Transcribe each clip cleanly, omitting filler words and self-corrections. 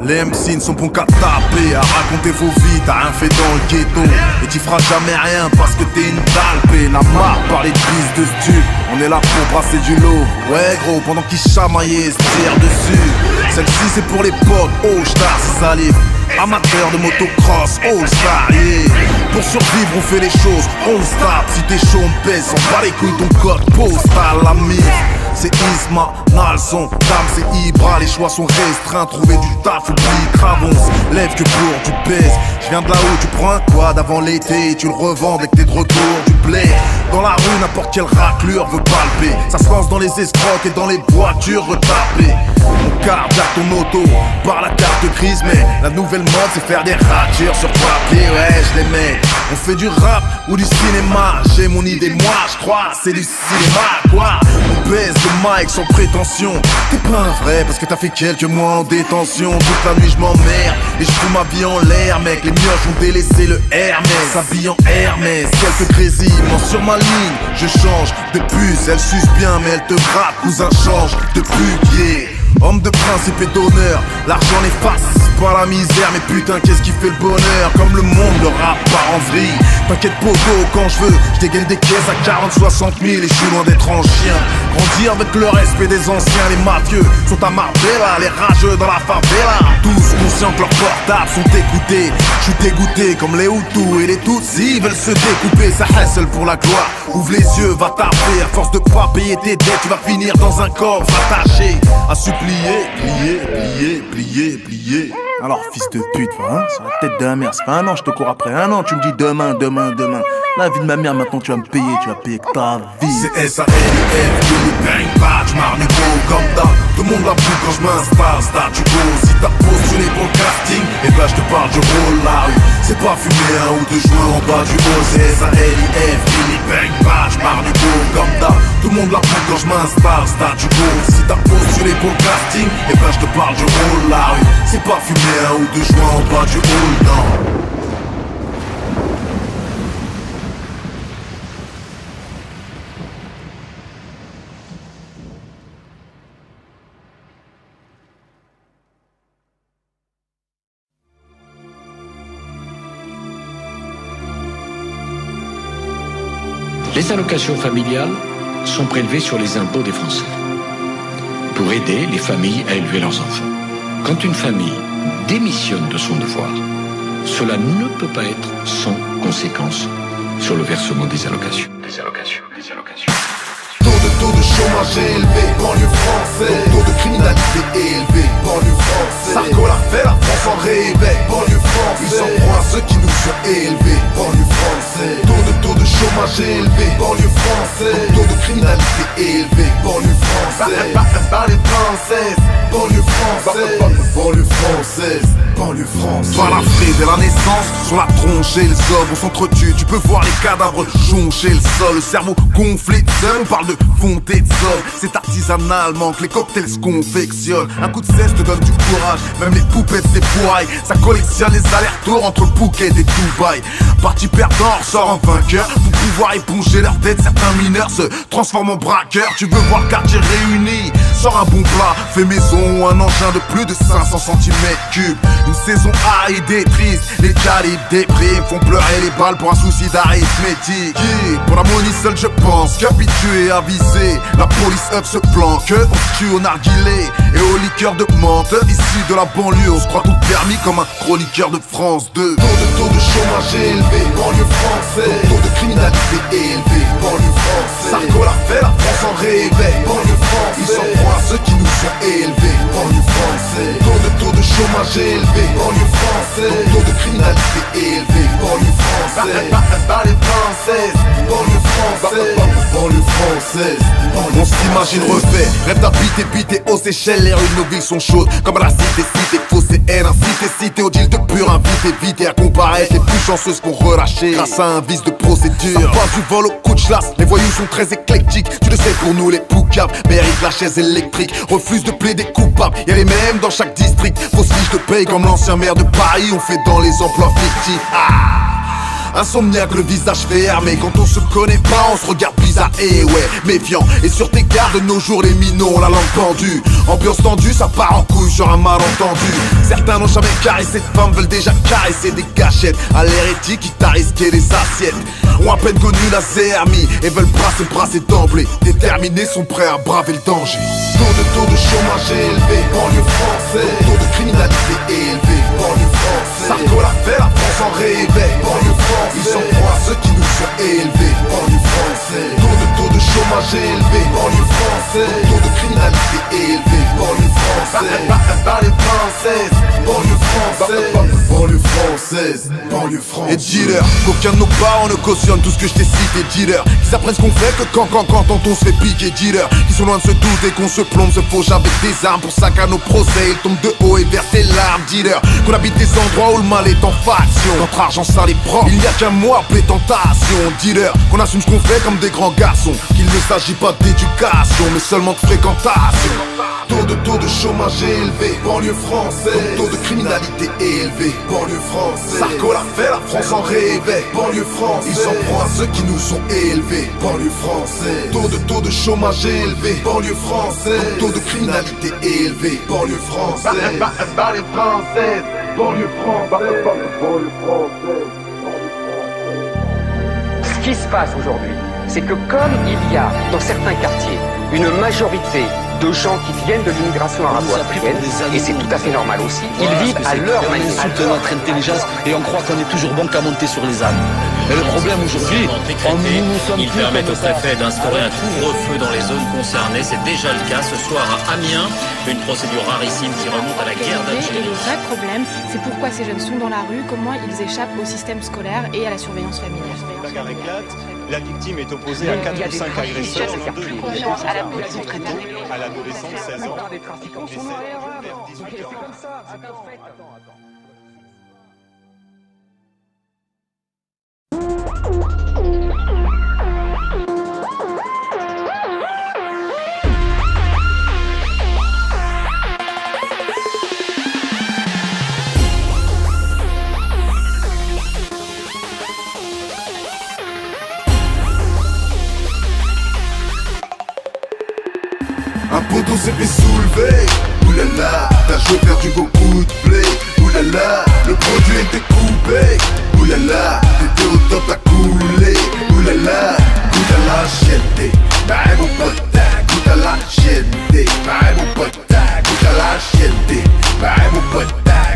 Les MC ne sont bons qu'à taper, à raconter vos vies, t'as rien fait dans le ghetto. Et t'y feras jamais rien parce que t'es une talpée. La marre parler de piste de stup, on est là pour brasser du lot. Ouais gros, pendant qu'ils chamaillaient, se tirent dessus. Celle-ci c'est pour les potes, oh star c'est salive. Amateurs de motocross, all star, yeah. Pour survivre on fait les choses, all star. Si t'es chaud on baisse, on bat les couilles ton code postal, la mise. C'est Isma, Nalson, Dame c'est Ibra, les choix sont restreints. Trouver du taf, oublie, cravonce, lève que pour tu pèses. Je viens de là-haut, tu prends un quad avant l'été, tu le revends dès que t'es de retour du blé. Dans la rue, n'importe quelle raclure veut palper. Ça se lance dans les escrocs et dans les voitures retapées. Mon cardiaque, ton auto, par la carte grise. Mais la nouvelle mode c'est faire des ratures sur papier, ouais je les mets. On fait du rap ou du cinéma. J'ai mon idée, moi je crois, c'est du cinéma quoi. On baisse le mic sans prétention. T'es pas un vrai parce que t'as fait quelques mois en détention. Toute la nuit je m'emmerde et je fous ma vie en l'air mec. Les mioches ont délaissé le Hermès, s'habille en Hermès. Quelques grésillements sur ma ligne, je change de puce. Elle suce bien mais elle te gratte, cousin change de pute, yeah. Homme de principe et d'honneur, l'argent n'efface pas la misère. Mais putain qu'est-ce qui fait le bonheur. Comme le monde, le rap part en vrille. T'inquiète poto, quand je veux, je dégaine des caisses à 40, 60 000. Et je suis loin d'être en chien. Grandir avec le respect des anciens. Les mafieux sont à Marbella, les rageux dans la favela. Tous conscients que leurs portables sont écoutés. Je suis dégoûté comme les Hutus et les Tutsis veulent se découper. Ça hustle pour la gloire, ouvre les yeux, va taper. À force de pas payer tes dettes, tu vas finir dans un corps attaché à supplier, plier, plier, plier, plier. Alors fils de pute, hein, sur la tête de la mère, c'est pas un an, je te cours après un an, tu me dis demain, demain, demain. La vie de ma mère, maintenant tu vas me payer, tu vas payer que ta vie. C'est S-A-L-I-F, bang, batch, Marnico, comme d'hab. Tout le monde la boue quand je m'installe, statu quo. Si t'as postulé pour le casting, et ben je te parle du rôle, la rue. C'est pas fumer un ou deux joueurs en bas du haut. C'est S-A-L-I-F, bang, batch, Marnico, comme d'hab. Tout le monde la boue quand je m'installe, statu quo. Si t'as postulé pour le casting, et ben je te parle du rôle, la rue. C'est pas fumer un ou deux joueurs en bas du hall, non. Les allocations familiales sont prélevées sur les impôts des Français pour aider les familles à élever leurs enfants. Quand une famille démissionne de son devoir, cela ne peut pas être sans conséquence sur le versement des allocations. Taux de chômage élevé, banlieue française. Taux de criminalité élevé, banlieue française. Sarko l'a fait, la France en réveil, banlieue française. Ils s'en prend à ceux qui nous ont élevés, banlieue française. Taux de chômage élevé, banlieue française. Taux de criminalité élevé, banlieue française. Banlieue française, banlieue française. Banlieue française, banlieue française. Par la frise dès la naissance, sur la tronche et le zob, on s'entretue. Tu peux voir les cadavres joncher le sol, le cerveau gonflé de seum. On parle de fonté de sol, c'est artisanalement que les cocktails se confectionnent. Un coup de cesse te donne du courage, même les poupettes c'est pourraille. Ça collectionne les allers-retours entre le Phuket et Dubaï. Parti perdant, ressort en vainqueur. Pour pouvoir éponger leurs dettes, certains mineurs se transforment en braqueurs. Tu veux voir le quartier réuni, sors un bon plat, fait maison ou un engin de plus de 500 cm3. Une saison aride triste, les calibres dépriment, font pleurer les balles pour un souci d'arithmétique. Pour la money seule je pense, qu'habitué à viser, la police up se planque, on se tue au narguilé et aux liqueurs de menthe. Issu de la banlieue, on se croit tout permis comme un chroniqueur de France 2. Taux de chômage élevé, banlieue française. Taux de criminalité élevé, banlieue française. Sarko l'a fait, la France en réveil, banlieue française. Ils s'en prend à ceux qui nous ont élevés, banlieue française. Taux de chômage élevé, banlieue française. Taux de criminalité élevé, banlieue française. Banlieue française, banlieue française, banlieue française. française. On s'imagine refait, rêve d'habiter, biter aux Seychelles. Les rues de nos villes sont chaudes, comme à la cité, fausse et haine, cité au deal de pur, invité, vite et à comparaître. Les plus chanceuses qu'on relâché grâce à un vice de procédure. Ça passe du vol au coup de chlasse, les voyous sont très éclectiques. Tu le sais, pour nous les poucaves méritent la chaise électrique. Refuse de plaider coupable, y'a les mêmes dans chaque district. Fausse fiche de paye comme l'ancien maire de Paris, on fait dans les emplois fictifs. Insomniaque, le visage fermé. Quand on se connaît pas, on se regarde bizarre. Et ouais, méfiant. Et sur tes gardes, de nos jours, les minots ont la langue pendue. Ambiance tendue, ça part en couille sur un malentendu. Certains n'ont jamais caressé de femmes, veulent déjà caresser des gâchettes. À l'hérétique, qui t'a risqué les assiettes. Ont à peine connu la CRMI et veulent brasser d'emblée. Déterminés, sont prêts à braver le danger. Taux de chômage élevé, banlieue française. Taux de criminalité élevé, banlieue française. Sarko l'a fait, la France en rêvait, banlieue française. Ils s'en prennent à ceux qui nous sont élevés, banlieue française. Taux de chômage élevé, banlieue française. Taux de criminalité élevé, banlieue française. Banlieue française, banlieue française. Banlieue française, banlieue française. Et dealer, qu'aucun de nos parents ne cautionne tout ce que je t'ai cité. Dealer, qui s'apprennent ce qu'on fait que quand on se fait piquer. Dealer, qui sont loin de se douter qu'on se plombe, se fauche avec des armes pour sac à nos procès. Ils tombent de haut et versent ses larmes. Dealer, qu'on habite des endroits où le mal est en faction. Notre argent ça les prend, il n'y a qu'un mot appelé tentation. Dealer, qu'on assume ce qu'on fait comme des grands garçons. Qu'il ne s'agit pas d'éducation, mais seulement de fréquentation. Taux de chômage élevé, banlieue française. Taux de criminalité élevé, banlieue française. Sarko l'a fait, la France en rêvait, banlieue française. Ils s'en prennent à ceux qui nous sont élevés, banlieue française. Taux de chômage élevé, banlieue française. Taux de criminalité élevé, banlieue française. Banlieue française, banlieue française, banlieue française. Ce qui se passe aujourd'hui, c'est que comme il y a dans certains quartiers une majorité de gens qui viennent de l'immigration arabo-africaine, et c'est tout à fait normal aussi, ils vivent à leur manière. On insulte notre intelligence et on croit qu'on est toujours bon qu'à monter sur les ânes. Mais le problème aujourd'hui, ils permettent au préfet d'instaurer un couvre-feu dans les zones concernées. C'est déjà le cas ce soir à Amiens, une procédure rarissime qui remonte à la guerre d'Algérie. Et le vrai problème, c'est pourquoi ces jeunes sont dans la rue, comment ils échappent au système scolaire et à la surveillance familiale. La bagarre éclate, la victime est opposée à 4 ou 5 agresseurs, l'un d'eux est à l'adolescent de 16 ans. Les trafiquants sont vers 18 ans. Un poteau s'est fait soulever. Oulala, t'as joué perdu beaucoup de blé. Oulala, le produit était coupé. Oulala, t'étais au top, t'as coulé. Oulala, goûte à la chienté. Bah mon pote, goûte à la chienté. Bah mon pote, goûte à la chienté. Bah mon pote,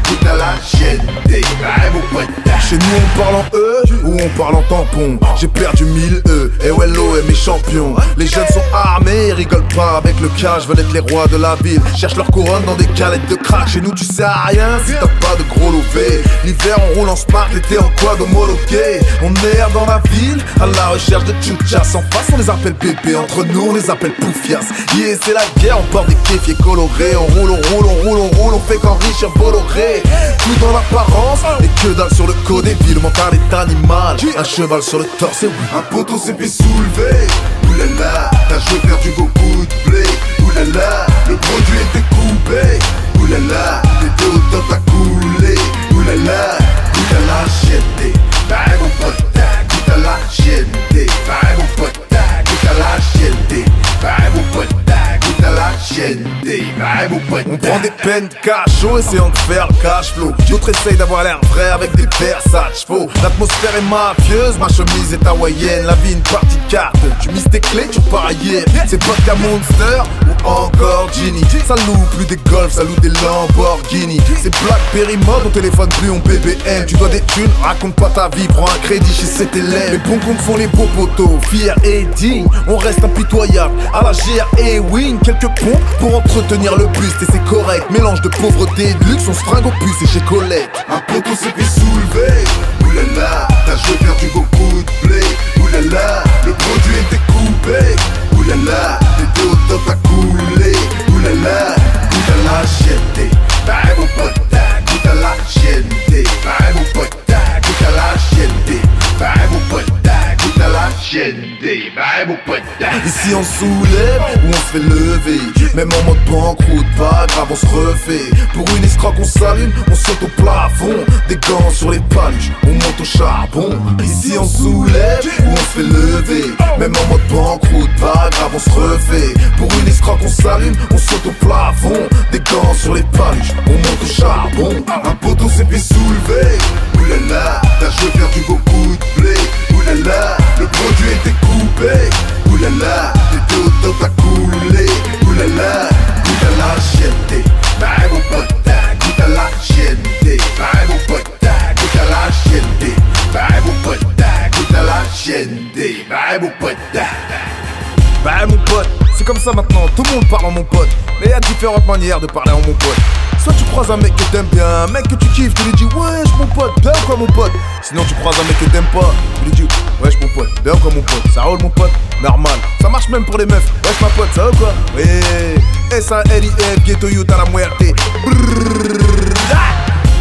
goûte à la chienté. Bah mon pote. Chez nous on parle en E ou on parle en tampon. J'ai perdu 1000 E et Wello est mes champions. Les jeunes sont armés, ils rigolent pas avec le cash, veulent être les rois de la ville. Cherchent leur couronne dans des calettes de crack. Chez nous tu sais à rien si t'as pas de gros lové. L'hiver on roule en smart, l'été en quad homologué. On erre dans la ville à la recherche de tchouchas. En face on les appelle bébés, entre nous on les appelle poufias. Yeah c'est la guerre, on porte des kéfiers colorés. On roule, on roule, on roule, on roule, on fait qu'enrichir Bolloré. Tout dans l'apparence et que dalle sur le code des villes. Le mental est animal, un cheval sur le torse et oui. Un poteau s'est fait soulever. Oulala, t'as joué perdu beaucoup de blé. Oulala, le produit était coupé. Oulala, t'étais au top, t'as coulé. Oulala, goûte à la chienté. Bah mon pote, goûte à la chienté. Bah mon pote, goûte à la chienté. Bah mon pote, goûte à la chienté. Bah mon pote. On prend des peines de cachot, essayant de faire le cash flow. D'autres essayent d'avoir l'air vrai avec des Versace faux. L'atmosphère est mafieuse, ma chemise est hawaïenne. La vie une partie de carte, tu mises tes clés, tu repars ailleurs. C'est vodka Monster ou encore Genie. Ça loue plus des Golf, ça loue des Lamborghini. C'est Blackberry mode, au téléphone plus on BBM. Tu dois des thunes, raconte pas ta vie, prends un crédit chez cet élève. Les bons comptes font les beaux poteaux, fiers et dignes. On reste impitoyable, à la GR et win. Quelques pompes pour entretenir le buste et c'est correct. Mélange de pauvreté et de luxe, on se fringue au puce et chez Colette. Un poteau s'est fait soulever. Oulala, t'as joué perdu beaucoup de blé. Oulala, le produit était coupé. mon pote. Ici on soulève ou on se fait lever. Même en mode banqueroute, pas grave, on se refait. Pour une escroque on s'allume, on saute au plafond. Des gants sur les paluches, on monte au charbon. Ici on soulève ou on se fait lever. Même en mode banqueroute, pas grave, on se refait. Pour une escroque on s'allume, on saute au plafond. Des gants sur les paluches, on monte au charbon. Un poteau s'est fait soulever. Oulala, t'as joué perdu beaucoup de blé. Oulala, le produit était coupé. Oulala, t'étais au top, t'as coulé. Oulala, goûte à la chienté. Bah mon pote, goûte à la chienté. Bah mon pote, goûte à la chienté. Bah mon pote, goûte à la chienté. Bah mon pote. Bah mon pote, c'est comme ça maintenant, tout le monde parle en mon pote. Mais y a différentes manières de parler en mon pote. Soit tu croises un mec que t'aimes bien, un mec que tu kiffes, tu lui dis wesh mon pote, bien quoi mon pote. Sinon tu croises un mec que t'aimes pas, tu lui dis wesh mon pote, bien quoi mon pote. Ça roule mon pote, normal. Ça marche même pour les meufs, wesh ma pote, ça va quoi. Oui, S-A-L-I-F, ghetto youth à la muerte.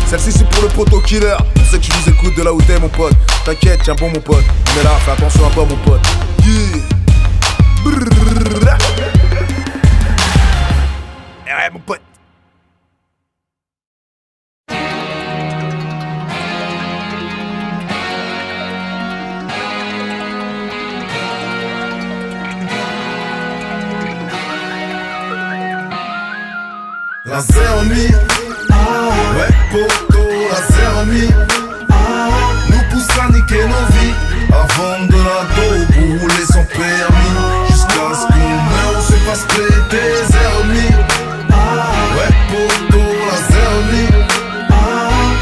Celle-ci c'est pour le poteau killer. On sait que tu nous écoutes de là où t'es mon pote. T'inquiète, tiens bon mon pote. On est là, fais attention à toi mon pote. Yeah. Ouais mon pote. La zermie, ouais poto, la zermie nous pousse à niquer nos vies. Avant de la dope pour rouler sans permis. Jusqu'à ce qu'on meure ou se fasse péter. Zermie, ouais poto, la zermie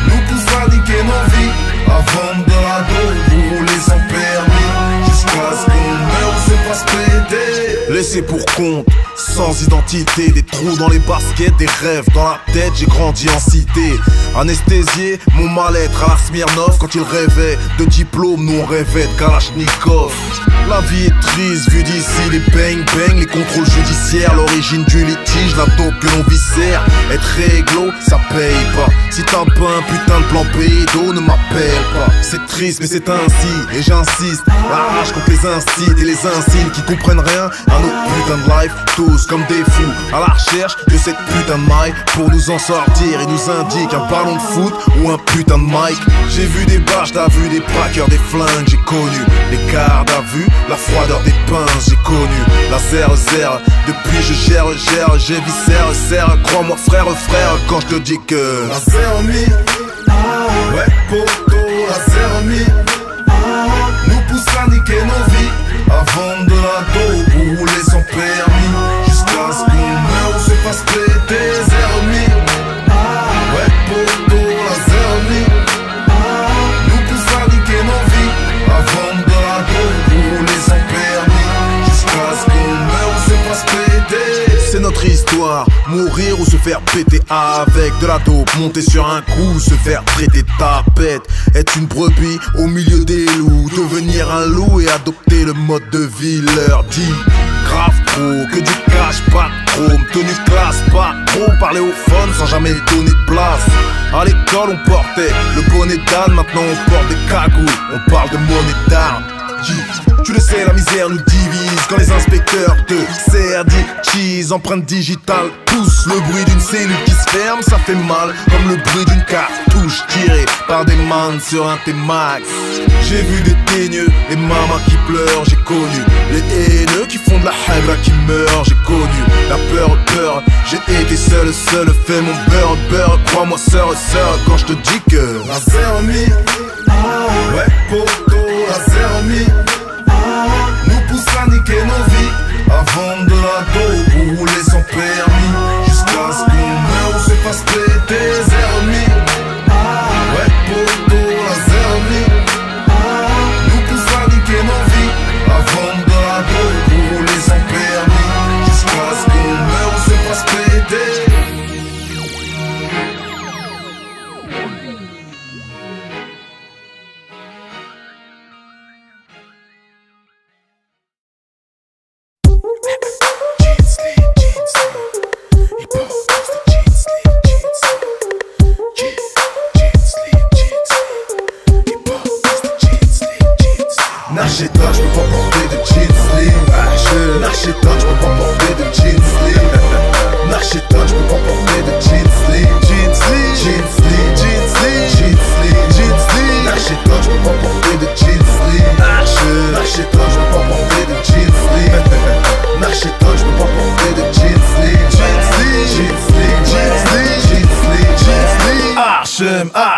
nous pousse à niquer nos vies. Avant de la dope pour rouler sans permis. Jusqu'à ce qu'on meure ou se fasse péter. Laissé pour compte, sans identité, des trous dans les baskets, des rêves dans la tête, j'ai grandi en cité. Anesthésié, mon mal-être à la Smirnoff. Quand il rêvait de diplôme, nous on rêvait de Kalachnikov. La vie est triste, vu d'ici, les bang-bang, les contrôles judiciaires, l'origine du litige, la dope que l'on viscère. Être réglo, ça paye pas. Si t'as pas un putain de plan pédo, ne m'appelle pas. C'est triste mais c'est ainsi, et j'insiste. La rage contre les incites et les insignes qui comprennent rien à notre putain de life. Tous comme des fous, à la recherche de cette putain de maille. Pour nous en sortir, ils nous indiquent un ballon de foot ou un putain de mic. J'ai vu des barges, t'as vu des braqueurs, des flingues, j'ai connu les gardes à vue, la froideur des pinces, j'ai connu la zère. Depuis je gère, j'ai viscère, crois-moi frère, quand je te dis que la zermie, ouais poto, la zermie nous pousse à niquer nos vies. Avant de la dope pour rouler sans permis. Jusqu'à ce qu'on meure ou se fasse péter. Zermie, ouais poto, la zermie nous pousse à niquer nos vies. Avant de la dope pour rouler sans permis. Jusqu'à ce qu'on meure ou se fasse péter. C'est notre histoire, mourir ou se faire péter avec de la dope. Monter sur un coup, se faire traiter tapette. Être une brebis au milieu des loups. Devenir un loup et adopter le mode de vie. Leur dit grave trop, que du cash, pas trop. Tenue classe, pas trop. Parler au phone sans jamais donner de place. À l'école on portait le bonnet d'âne, maintenant on porte des cagoules. On parle de monnaie d'armes. Tu le sais, la misère nous divise. Quand les inspecteurs te serrent cheese, empreinte digitale, pousse le bruit d'une cellule qui se ferme, ça fait mal, comme le bruit d'une cartouche tirée par des man sur un T-Max. J'ai vu des teigneux, des mamas qui pleurent, j'ai connu les haineux qui font de la haine qui meurent, j'ai connu la peur, j'ai été seul, fais mon beurre, crois-moi sœur, quand je te dis que la zermie, ouais poto, la zermie nous pousse à niquer nos vies. Avant de la dope pour rouler sans permis. Jusqu'à ce qu'on meure ou se fasse péter. Zermie, ouais poto, la zermie nous pousse à niquer nos vies. Avant de la dope pour rouler sans permis. Jusqu'à ce qu'on meure ou se fasse péter.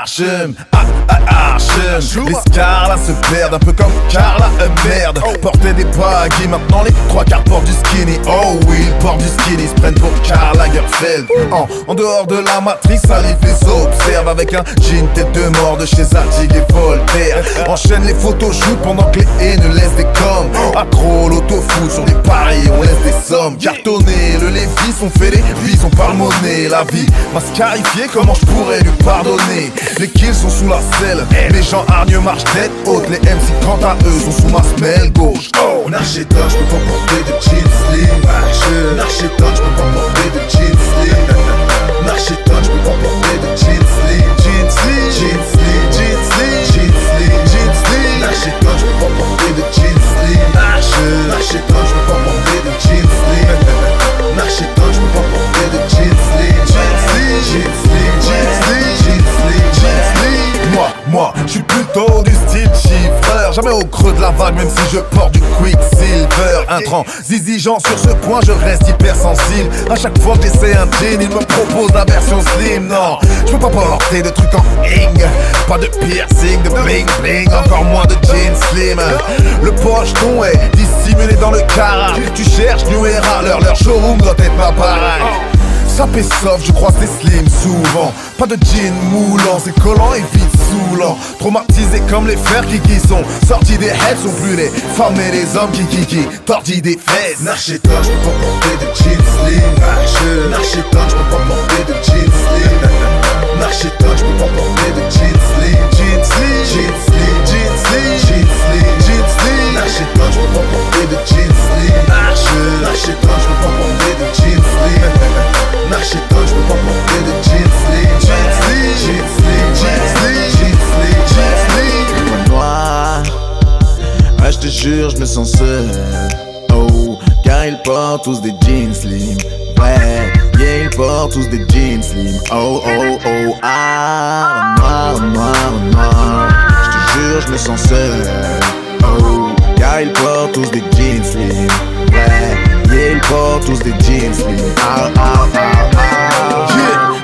Archem, Archem. Les scars là se perdent un peu comme Carla, merde. Portait des baggy, maintenant les trois quarts portent du skinny. Oh oui, ils portent du skinny, se prennent pour Karl Lagerfeld. En dehors de la matrice, Salif les observe avec un jean tête de mort de chez Zadig et Voltaire. Enchaîne les photoshoots pendant que les haines laissent des coms. Accro l'auto-foot sur des paris, on laisse des sommes. Cartonné, le Lévis, on fait les vies, on parle monnaie. La vie m'a scarifié, comment je pourrais lui pardonner? Les kills sont sous la selle, les gens hargneux marchent tête haute. Les MC quant à eux sont sous ma semelle gauche. Oh, Narchéton, je peux pas porter de jeans slim. Narchéton, je peux pas porter de jeans slim. Narchéton, je peux pas porter de jeans slim. Jeans slim, jeans slim, jeans slim, jeans slim, jeans slim. Narchéton, je peux pas porter de jeans slim. Narchéton, je peux pas porter de jeans slim. Narchéton, je peux pas porter de jeans slim. Jeans slim, jeans slim, jeans slim, jeans slim, jeans slim. Moi, je suis plutôt du style chiffreur. Jamais au creux de la vague, même si je porte du Quicksilver. Intransigeant sur ce point, je reste hypersensible. À chaque fois que j'essaie un jean, il me propose la version slim. Non, je peux pas porter de trucs en ing. Pas de piercing, de bling bling, encore moins de jeans slim. Le pocheton est dissimulé dans le cara. Tu cherches New Era, leur showroom doit être pas pareil. Sapé soft, je croise des slims souvent. Pas de jean moulant, c'est collant et vite saoulant. Traumatisés comme les fers qui sont sortis des heads, sont plus les femmes et les hommes qui tordis des fesses. Narchéton, je peux pas porter de jeans slim. Narchéton, je peux pas porter de jeans slim. Narchéton, je peux pas porter de jeans slim. Jeans slim, jeans slim, jeans slim, jeans slim, jeans slim. Narchéton, je peux pas porter de jeans slim. Narchéton, je peux pas porter de jeans slim. Narchéton, je peux pas porter de jeans slim. Jeans slim, jeans slim, jeans slim, jeans slim, jeans slim. Moi, je te jure, je me sens seul. Oh, car ils portent tous des jeans slim. Ouais, yeah, ils portent tous des jeans slim. Oh, oh, oh, ah, moi. Je te jure, je me sens seul. Oh, car ils portent tous des jeans slim. Ouais, yeah, ils portent tous des jeans slim.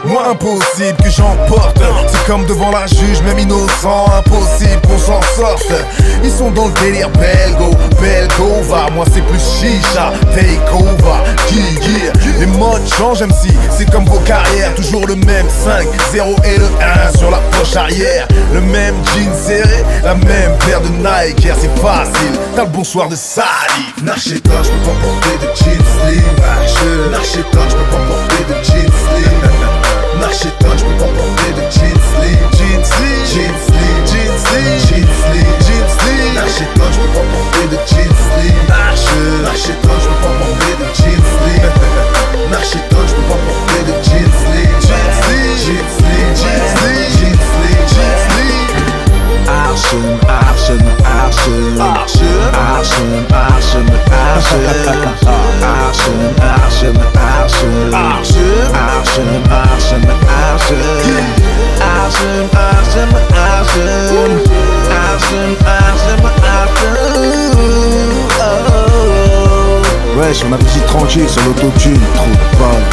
Moi impossible que j'emporte. C'est comme devant la juge, même innocent. Impossible qu'on s'en sorte. Ils sont dans le délire Belgova. Moi c'est plus chicha, take over, yeah. Les modes changent MC, c'est comme vos carrières. Toujours le même 5, 0 et le 1 sur la poche arrière. Le même jean serré, la même paire de Nike. C'est facile, t'as le bonsoir de Salif. Narchéton, je peux pas porter de jeans slim. Narchéton, je peux pas porter de jeans slim. Narchéton, je peux pas porter de jeans slim. Jeans slim, jeans slim, jeans slim, jeans slim, jeans slim. Narchéton, je peux pas porter de jeans slim. Narchéton, je peux pas porter de jeans slim. Narchéton, je peux pas porter de jeans slim. Jeans slim, jeans slim, jeans slim, jeans slim, jeans slim. Archem, Archem, Archem, Archem, Archem, Archem, Archem, Archem, Archem, Archem, Archem, Archem, Archem, Archem, Archem, Archem, Archem, Archem. Wesh, on a petit tranquille sur l'autotune, trop de balles.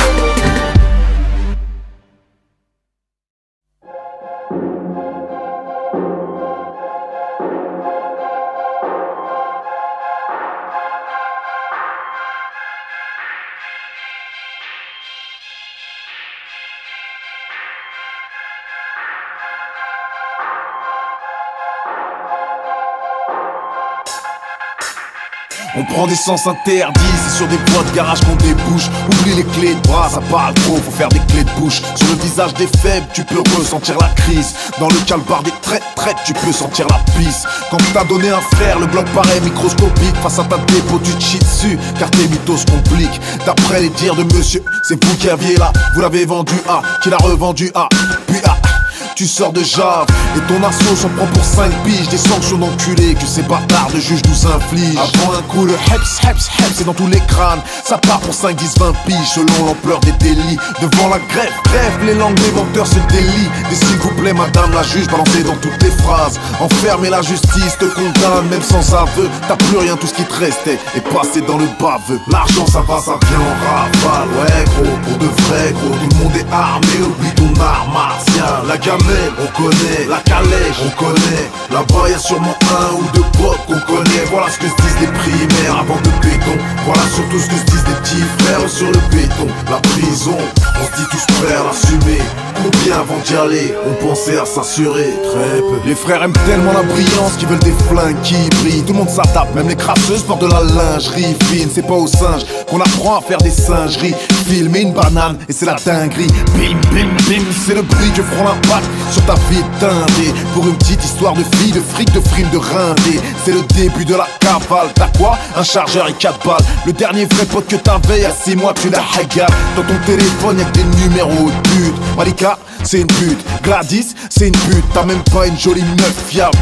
On prend des sens interdits, c'est sur des voies de garage qu'on débouche. Oublie les clés de bras, ça parle trop, faut faire des clés de bouche. Sur le visage des faibles, tu peux ressentir la crise. Dans le calbar des traites, tu peux sentir la pisse. Quand t'as donné un frère, le bloc paraît microscopique. Face à ta dépôt, tu te chies dessus, car tes mythos se compliquent. D'après les dires de monsieur, c'est vous qui aviez là. Vous l'avez vendu à, qui l'a revendu à, puis à. Tu sors de Jave et ton assaut s'en prend pour 5 piges. Des sanctions d'enculés que ces bâtards de juges nous infligent. Avant un coup, le heps, c'est dans tous les crânes. Ça part pour 5, 10, 20 piges selon l'ampleur des délits. Devant la grève, bref, les langues des menteurs se délient. Et s'il vous plaît, madame la juge, balancez dans toutes tes phrases. Enfermer la justice te condamne, même sans aveu. T'as plus rien, tout ce qui te restait est passé dans le baveux. L'argent ça va, ça vient en rafale. Ouais gros, pour de vrai gros, tout le monde est armé. Oublie ton art martien, la gamme gamelle, on connaît. La calèche, on connaît. Là-bas y'a sûrement un ou deux potes qu'on connaît. Voilà ce que se disent les primaires avant de béton. Voilà surtout ce que se disent des petits frères sur le béton. La prison, on se dit tous prêts à l'assumer. Combien avant d'y aller, on pensait à s'assurer? Très peu. Les frères aiment tellement la brillance qu'ils veulent des flingues qui brillent. Tout le monde s'adapte, même les crasseuses portent de la lingerie fine. C'est pas aux singes qu'on apprend à faire des singeries. Filmer une banane et c'est la dinguerie. Bim bim bim, c'est le bruit que feront l'impact sur ta vie teintée. Pour une petite histoire de fille, de fric, de frime, de rindé. C'est le début de la cavale. T'as quoi? Un chargeur et 4 balles. Le dernier vrai pote que t'avais il y a 6 mois, tu l'as hagar. Dans ton téléphone y'a que des numéros de pute. Malika, c'est une pute. Gladys, c'est une pute. T'as même pas une jolie meuf fiable.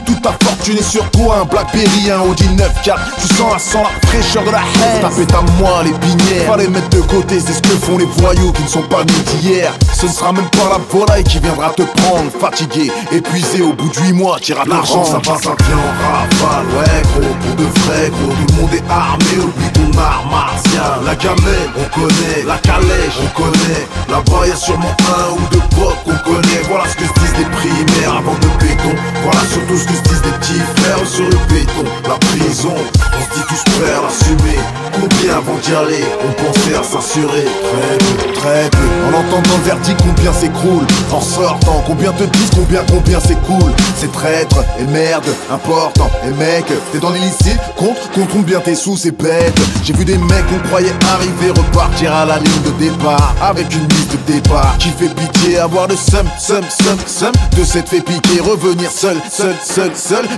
Toute ta fortune est sur toi, un Blackberry, un Audi 9-4. Tu sens la fraîcheur de la haine. Taper à moi les binières, pas les mettre de côté, c'est ce que font les voyous qui ne sont pas nés d'hier. Ce ne sera même pas la volaille qui viendra te prendre. Fatigué, épuisé, au bout de 8 mois, t'iras te l'argent, ça va, ça vient en rafale. Ouais gros, pour de vrai gros, tout le monde est armé, oublie ton art martial. La gamelle, on connaît. La calèche, on connaît. Là-bas y'a sûrement un ou deux potes qu'on connaît. Voilà ce que se disent les primaires avant de béton. Voilà surtout ce que se disent des petits frères sur le béton. La prison, on se dit tous prêts à l'assumer. Combien avant d'y aller, on pensait à s'assurer? Très peu, très peu. En entendant le verdict, combien s'écroule. En sortant, combien te disent, combien c'est cool. C'est traître et merde, important. Et mec, t'es dans l'illicite, compte bien tes sous, c'est bête. J'ai vu des mecs qu'on croyait arriver, repartir à la ligne de départ avec une liste de départ qui fait pitié, avoir le seum de s'être fait piquer, revenir seul,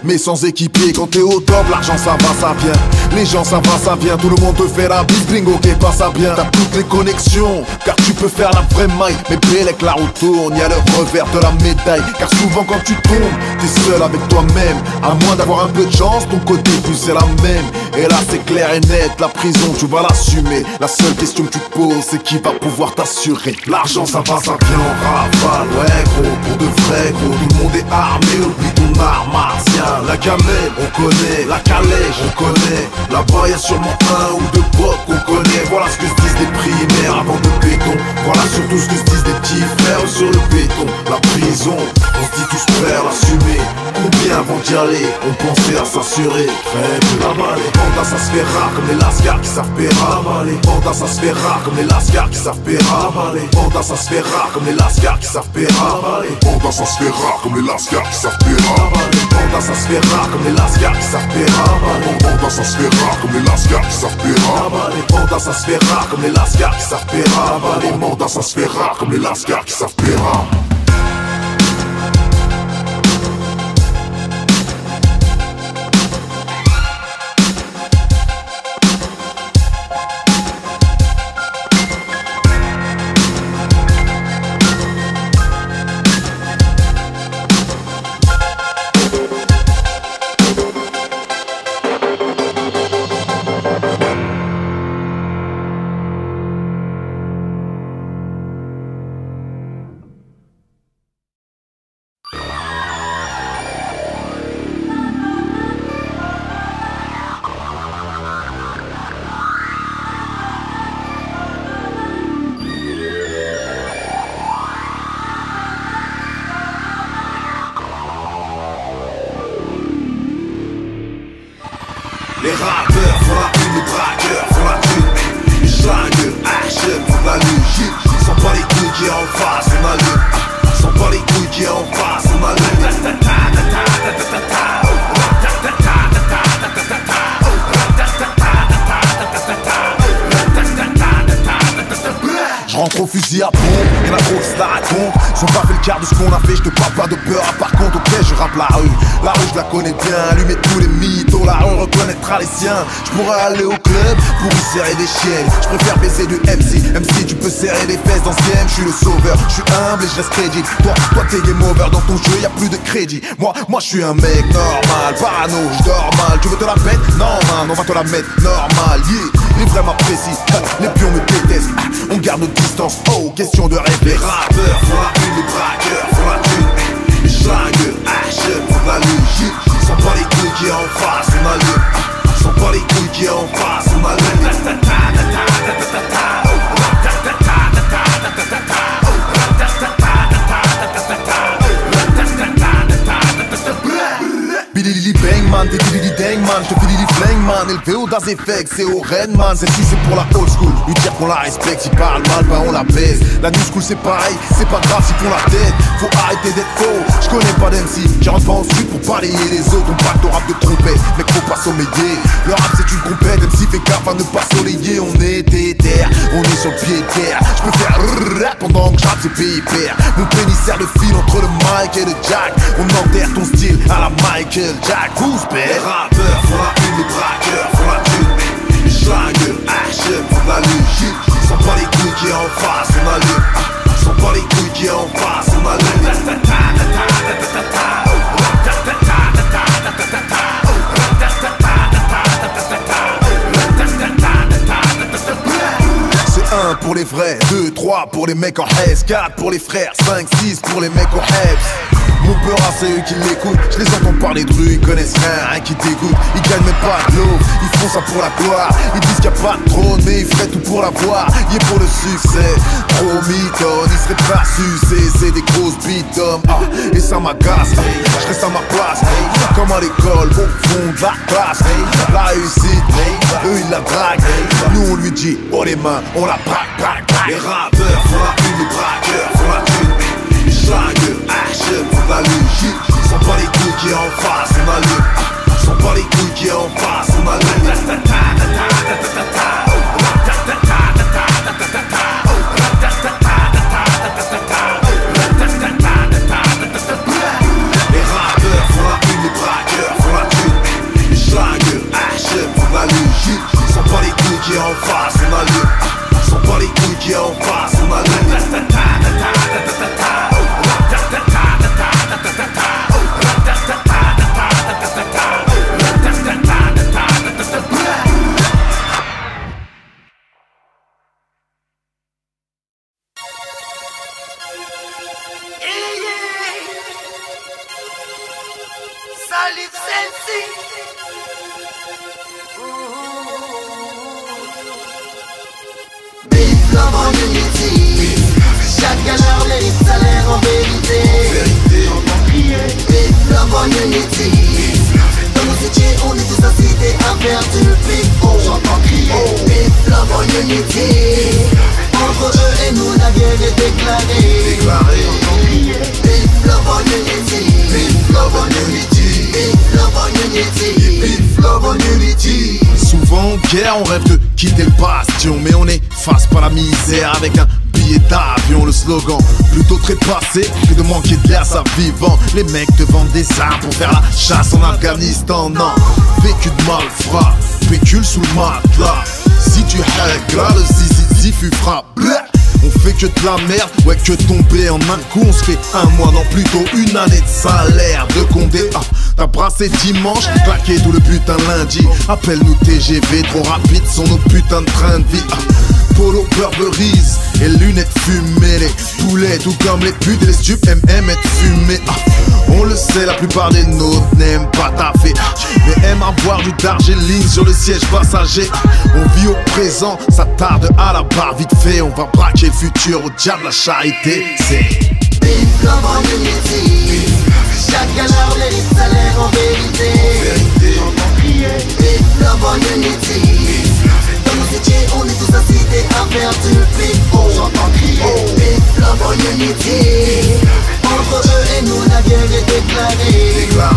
mais sans équipier. Quand t'es au top, l'argent ça va, ça vient. Les gens ça va, ça vient. Tout le monde te fait la bise, bingo, ok, pas ça bien. T'as toutes les connexions, car tu peux faire la vraie maille. Mais belle que la route tourne, y'a le revers de la médaille. Car souvent quand tu tombes, t'es seul avec toi-même. À moins d'avoir un peu de chance, ton côté plus c'est la même. Et là c'est clair et net, la prison tu vas l'assumer. La seule question que tu te poses, c'est qui va pouvoir t'assurer. L'argent ça va, ça vient en rafale. Ouais gros, pour de vrai gros, tout le monde est armé, oublie ton art martial. La gamelle, on connaît. La calèche, on connaît. Là-bas y'a sûrement un ou deux potes qu'on connaît. Voilà ce que se disent des primaires avant de béton. Voilà surtout ce que se disent des petits frères sur le béton. La prison, on se dit tous prêts à l'assumer. Combien avant d'y aller, on pensait à s'assurer? Très peu. Là-bas les bandas ça se fait rare comme les lascars qui savent péra. Là-bas les bandas ça se fait rare comme les lascars qui savent péra. Là-bas les bandas ça se fait rare comme les lascars qui savent péra. Là-bas les bandas ça se fait rare comme les lascars qui savent péra. Là-bas les bandas ça se fait rare comme les lascars qui savent péra. Là-bas les bandas ça se fait rare comme les lascars qui savent péra. Là-bas les bandas ça se fait rare comme les lascars qui savent péra. Là-bas les bandas ça se fait rare comme les lascars qui savent péra. Les rappeurs font la une, les braqueurs font la thune. Les schlingueurs achètent pour la lune. Sans pas les couilles qui est en face, on allume. Sans pas les couilles qui est en face, on allume. Je rentre au fusil à pompe, y'en a trop qui se la racontent. J'ont pas fait le quart de ce qu'on a fait, je te parle pas de peur. Par contre, ok, je rappe la rue je la connais bien. Allumer tous les mythos, la rue reconnaîtra les siens. Je pourrais aller au club pour y serrer des chiennes. Je préfère baiser du MC, tu peux serrer les fesses dans ce game. Je suis le sauveur, je suis humble et je reste crédit. Toi t'es game over, dans ton jeu y'a plus de crédit. Moi je suis un mec normal, parano, je dors mal. Tu veux te la mettre? Non man, on va te la mettre normal, yeah. Les vrais m'apprécient, les pions me détestent. On garde notre distance, oh, question de rêve. Les rappeurs font la une, les braqueurs font la thune. Les schlingueurs achètent pour la lune. Sans pas les couilles qui est en face, on allume. Sans pas les couilles qui est en face, on allume. gaz effect, c'est au Redman. Celle-ci c'est pour la old school, lui dire qu'on la respecte. S'il parle mal, bah on la baise. La new school c'est pareil, c'est pas grave si qu'on la tête. Faut arrêter d'être faux, je connais pas d'MC qui rentre pas en suite pour balayer les autres. On parle de rap de trompette, mec faut pas sommeiller. Le rap c'est une compète, MC fait gaffe à ne pas soleiller. On est déter, on est sur le pied de terre. Je peux faire rap pendant que je rappe, c'est pépère. Mon pénis sert de fil entre le mic et le jack. On enterre ton style à la Michael Jack. Who's bad? Les rappeurs font la une, les braqueurs font la thune. Les schlingueurs achètent, font de la lune. Sans pas les couilles qui est en face, on allume. Sans pas les couilles qui est en face, on allume. C'est 1 pour les vrais, 2, 3 pour les mecs en haise, 4 pour les frères, 5, 6 pour les mecs en hebs. Mon peur, c'est eux qui l'écoutent. Je les entends parler de rue, ils connaissent rien qui dégoûte. Ils gagnent même pas de l'eau, ils font ça pour la gloire. Ils disent qu'il n'y a pas de trône, mais ils feraient tout pour l'avoir. Il est pour le succès, trop mythone. Ils seraient pas sucés, c'est des grosses bites d'hommes. Et ça m'agace, je reste à ma place. Comme à l'école, au fond de la classe. La réussite, eux ils la draguent. Nous on lui dit, oh les mains, on la braque. Les rappeurs font la une, les braqueurs font la thune. Les schlingueurs achètent, font de la lune. Sans pas les couilles qui est en face, on allume. Sans pas les couilles qui est en face, on allume. Les rappeurs font la une, les braqueurs font la thune. Les schlingueurs achètent, font de la lune. Sans pas les couilles qui est en face, on allume. Sans pas les couilles qui est en face, on allume. Love en unity. Chaque galère mérite salaire en vérité. J'entends crier. Big love en unity. Dans nos étiers, on est tous incités à faire du big O. J'entends crier. Big love en unity. Entre eux et nous, la guerre est déclarée. J'entends crier. Big love en unity. Big love en unity. Big love en unity. Big love en unity. Souvent en guerre, on rêve de quitter le bastion, mais on est face par la misère avec un billet d'avion. Le slogan plutôt trépassé que de manquer de l'air, ça vivant. Les mecs te vendent des armes pour faire la chasse en Afghanistan. Non, vécu de malfrat, pécule sous le matelas. Si tu hack là, le zizi fut frappe. On fait que de la merde, ouais que tomber en un coup. On se fait un mois, non plutôt une année de salaire de Condé. T'as brassé dimanche, claqué tout le putain lundi. Appelle-nous TGV, trop rapide sont nos putains de trains de vie. Polo, Burberry's et lunettes fumées. Les poulets, tout comme les putes et les stupes aiment être fumés. On le sait, la plupart des nôtres n'aiment pas taffer, mais aiment avoir du Darjeeling sur le siège passager. On vit au présent, ça tarde à la barre vite fait. On va braquer le futur au diable la charité. C'est Big love en unity. Chaque galère mérite salaire en vérité. J'entends crier. Big love en unity. Dans nos étiers, on est tous incités à faire du big O. J'entends crier. Big love en unity. Entre eux et nous, la guerre est déclarée. J'entends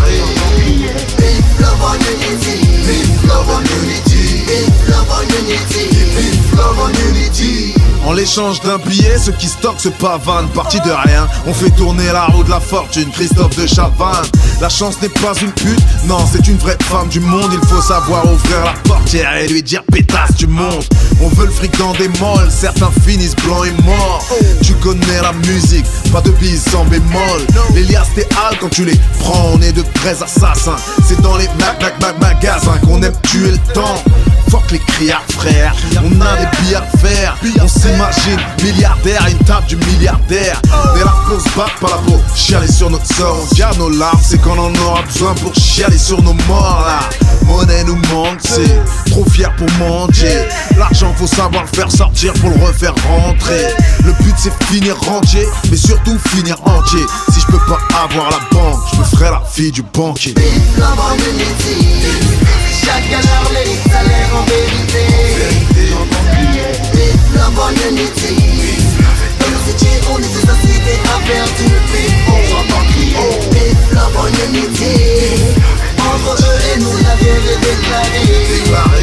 crier. Big love en unity. Big love en unity. Big love en unity. Big love en unity. en l'échange d'un billet, ceux qui stockent se pavanent. Parti de rien, on fait tourner la roue de la fortune. Christophe de Chavannes. La chance n'est pas une pute, non, c'est une vraie femme du monde. Il faut savoir ouvrir la portière et lui dire pétasse, tu montes. On veut le fric dans des molles, certains finissent blancs et morts. Tu connais la musique, pas de bise sans bémol. Les liasses t'es hal quand tu les prends, on est de vrais assassins. C'est dans les magasins qu'on aime tuer le temps. Fuck les criards frères, on a des billes à faire. On s'imagine milliardaire, une table du milliardaire. Mais la peau se bat pas la peau, chialer sur notre sort. On tient nos larmes, c'est quand on en aura besoin pour chialer sur nos morts là. Monnaie nous manque, c'est trop fier pour manger. L'argent faut savoir le faire sortir pour le refaire rentrer. Le but c'est finir rentier, mais surtout finir entier. Si je peux pas avoir la banque, je me ferai la fille du banquier. Vive love and unity. Chacun leur mérite salaire en vérité. J'entends crier. Vive love and unity. Dans le city, on est tous incités à faire du people. J'entends crier. Vive love and unity. Entre eux et nous, la guerre est déclarée. Vive love and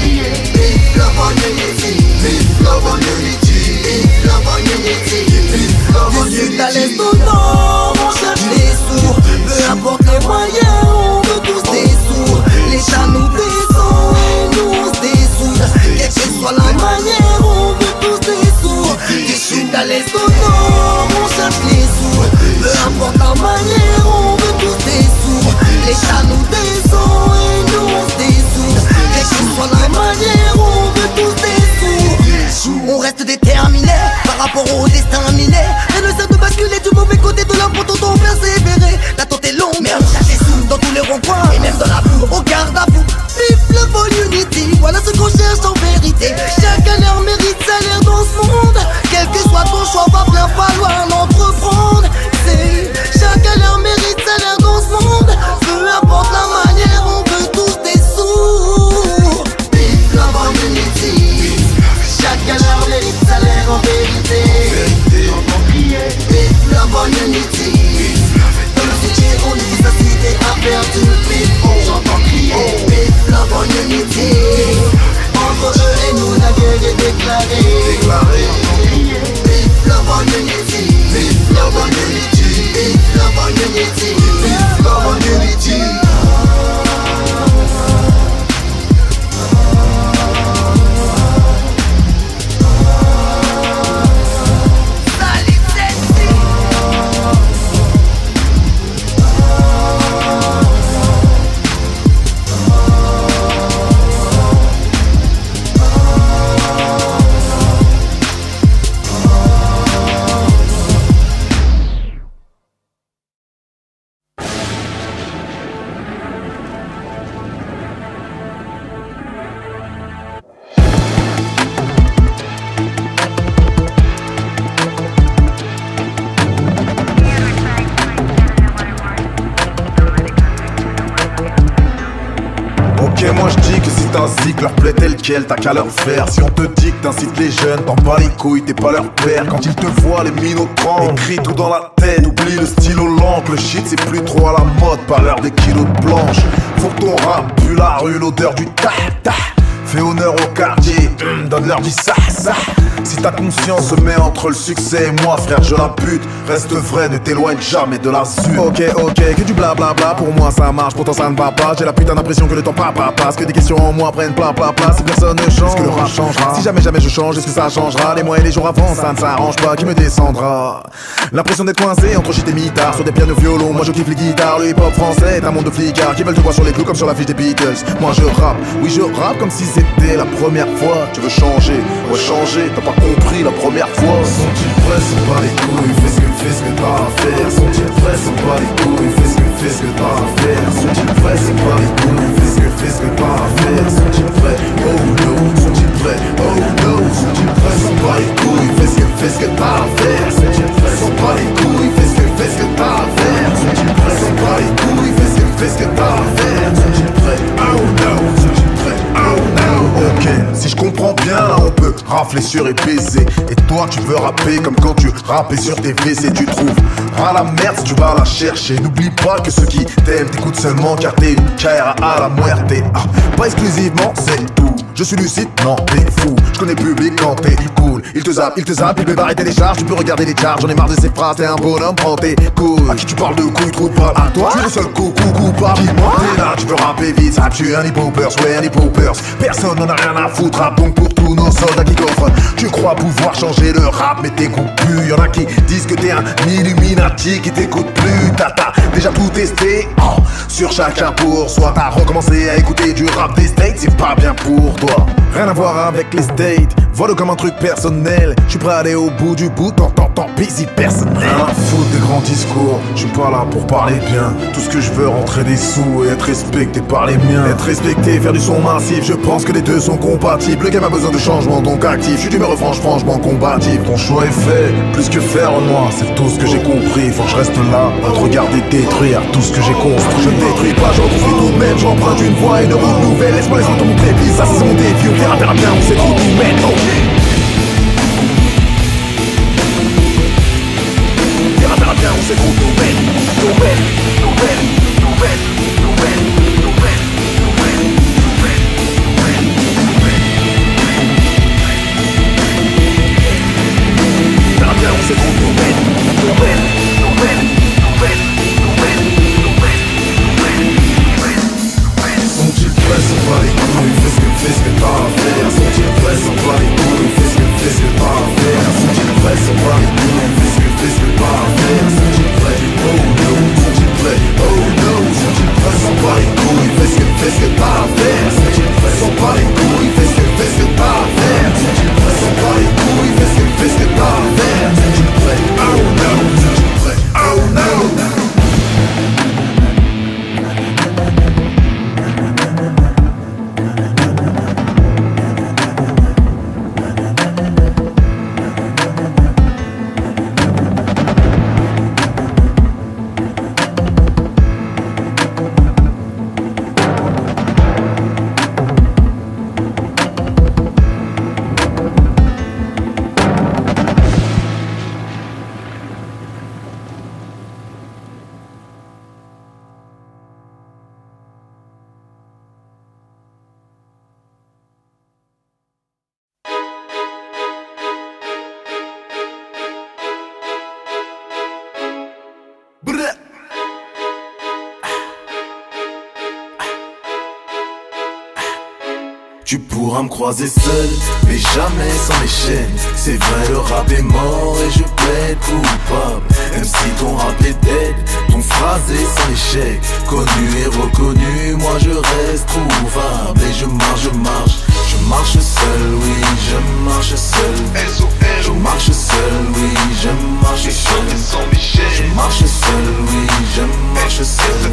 unity. Vive love and unity. Vive love and unity. Vive love and unity. À l'est au nord, on cherche les sourds. Peu importe les moyens, on veut tous des sourds. L'État nous descend et nous on se dessoude. Quelle que soit la manière, on veut tous des sourds. Du sud à l'est au nord, on cherche les sourds. Peu importe la manière, on veut tous des sourds. L'État nous descend et nous on se dessoude. Quelle que soit la manière, on veut tous des sourds. On reste déterminé par rapport au destin miné. Rien ne sert de basculer du mauvais côté de la pente dont on persévérer. L'attente est longue, mais on cherche des sous dans tous les ronds-points et même dans la boue, au garde à vous. Vive love and unity, voilà ce qu'on cherche en vérité. Chacun leur mérite salaire dans ce monde. Quel que soit ton choix, va bien falloir l'entreprendre. C'est chacun leur mérite salaire dans ce monde. Peu importe la manière, on veut tous des sous. Vive love and unity. Chacun leur mérite salaire en vérité. J'entends crier. Vive love and unity. Dans le city, on est tous incités à faire du people. J'entends crier. Vive love and unity. Entre eux et nous, la guerre est déclarée. J'entends crier. Vive love and unity. Vive love and unity. Vive love and unity. Vive love and unity. Moi je dis que si t'as un zik leur plaît tel quel, t'as qu'à leur faire. Si on te dit que t'incites les jeunes, t'en bats les couilles, t'es pas leur père. Quand ils te voient les minots tremblent, écrit tout dans la tête, oublie le stylo l'encre. Le shit c'est plus trop à la mode, par l'heure des kilos de planche. Faut que ton rap pue la rue, l'odeur du ta-ta. Fais honneur au quartier, donne-leur du ça. Si ta conscience se met entre le succès et moi, frère, je la bute. Reste vrai, ne t'éloigne jamais de la suite. Ok, que du blablabla, pour moi ça marche, pourtant ça ne va pas. J'ai la putain d'impression que le temps passe, que des questions en moi prennent place. Si personne ne change, est-ce que le rap changera? Si jamais je change, est-ce que ça changera? Les mois et les jours avant, ça ne s'arrange pas, qui me descendra? L'impression d'être coincé entre shit et mitard, sur des pianos violons, moi je kiffe les guitares. Le hip-hop français est un monde de flicards qui veulent te voir sur les clous comme sur la fiche des Beatles. Moi je rappe, oui je rappe comme si c'était la première fois. Tu veux changer, ouais changer, t'as pas compris la première fois. Sont-ils prêts, sont pas les couilles, fais ce que t'as à faire. Sont-ils prêts, sont pas les couilles, fais ce que t'as à faire. Sont-ils prêts, sont pas les couilles, fais ce que t'as à faire. Sont-ils prêts, oh no, sont-ils prêts, oh no. Sont-ils prêts, sont pas les couilles, fais ce que t'as à faire. Sont-ils prêts, sont pas les couilles, fais ce que t'as à faire. Sont-ils prêts, sont pas les couilles, fais ce que t'as à faire. Sont-ils prêts, oh no, sont-ils prêts, oh no. Ok, si je comprends bien, on peut rafler sur et baiser. Et toi tu veux rapper comme quand tu rappais sur tes WC. Tu trouves à la merde si tu vas la chercher. N'oublie pas que ceux qui t'aiment t'écoutent seulement car t'es une carrière à la muerte. Pas exclusivement, c'est tout. Je suis lucide, non t'es fou. Je connais le public quand t'es cool. Il te zappe, il peut barrer tes charges. Tu peux regarder les charges, j'en ai marre de ces phrases. T'es un bonhomme, prends tes couilles. À qui tu parles de couilles, trop de balles. À toi, tu es le seul coupable. T'es là, tu veux rapper vite, ça tue un hip-hopers, ouais un hip-hopers. Personne n'en a rien à foutre, rap donc pour tous nos soldats qui coffrent. Tu crois pouvoir changer le rap mais t'écoutes plus. Y'en a qui disent que t'es un Illuminati qui t'écoute plus. T'as déjà tout testé, oh. Sur chacun pour soi. T'as recommencé à écouter du rap des States, c'est pas bien pour toi. Rien à voir avec les States, vois-le comme un truc personnel. J'suis prêt à aller au bout du bout, tant pis si personnel. Rien à foutre de grands discours, je suis pas là pour parler bien. Tout ce que je veux, rentrer des sous et être respecté par les miens. Être respecté, faire du son massif, je pense que les deux sont compatibles. Le game a besoin de changement, donc actif. Je suis d'humeur franchement combatif. Ton choix est fait, plus que faire moi, c'est tout ce que j'ai compris. Faut que je reste là, à te regarder détruire tout ce que j'ai construit. Je ne détruis pas, je reconstruis tout de même. J'emprunte une voie et une route nouvelle. Laisse-moi les entendre mon crépi, ça c'est mon défi. On verra bien, on sait trop tout mettre. On sait trop nouvelle. Sont-ils prêts, s'en bat les couilles, fais ce que t'as à faire. Sont-ils prêts, s'en bat les couilles, fais ce que t'as à faire. Sont-ils prêts, s'en bat les couilles, fais ce que t'as à faire. Sont-ils prêts, oh no, sont-ils prêts, oh no. Sont-ils prêts, s'en bat les couilles, fais ce que t'as à faire. Sont-ils prêts, s'en bat les couilles, fais ce que t'as à faire. Sont-ils prêts, s'en bat les couilles, fais ce que t'as à faire. Sont-ils prêts, oh no, sont-ils prêts, oh no. Tu pourras me croiser seul, mais jamais sans mes chaînes. C'est vrai, le rap est mort et je plaide coupable. Même si ton rap est dead, ton phrasé sans échec. Connu et reconnu, moi je reste trouvable. Et je marche seul, oui, je marche seul. Je marche seul, oui, je marche seul. Je marche seul, oui, je marche seul.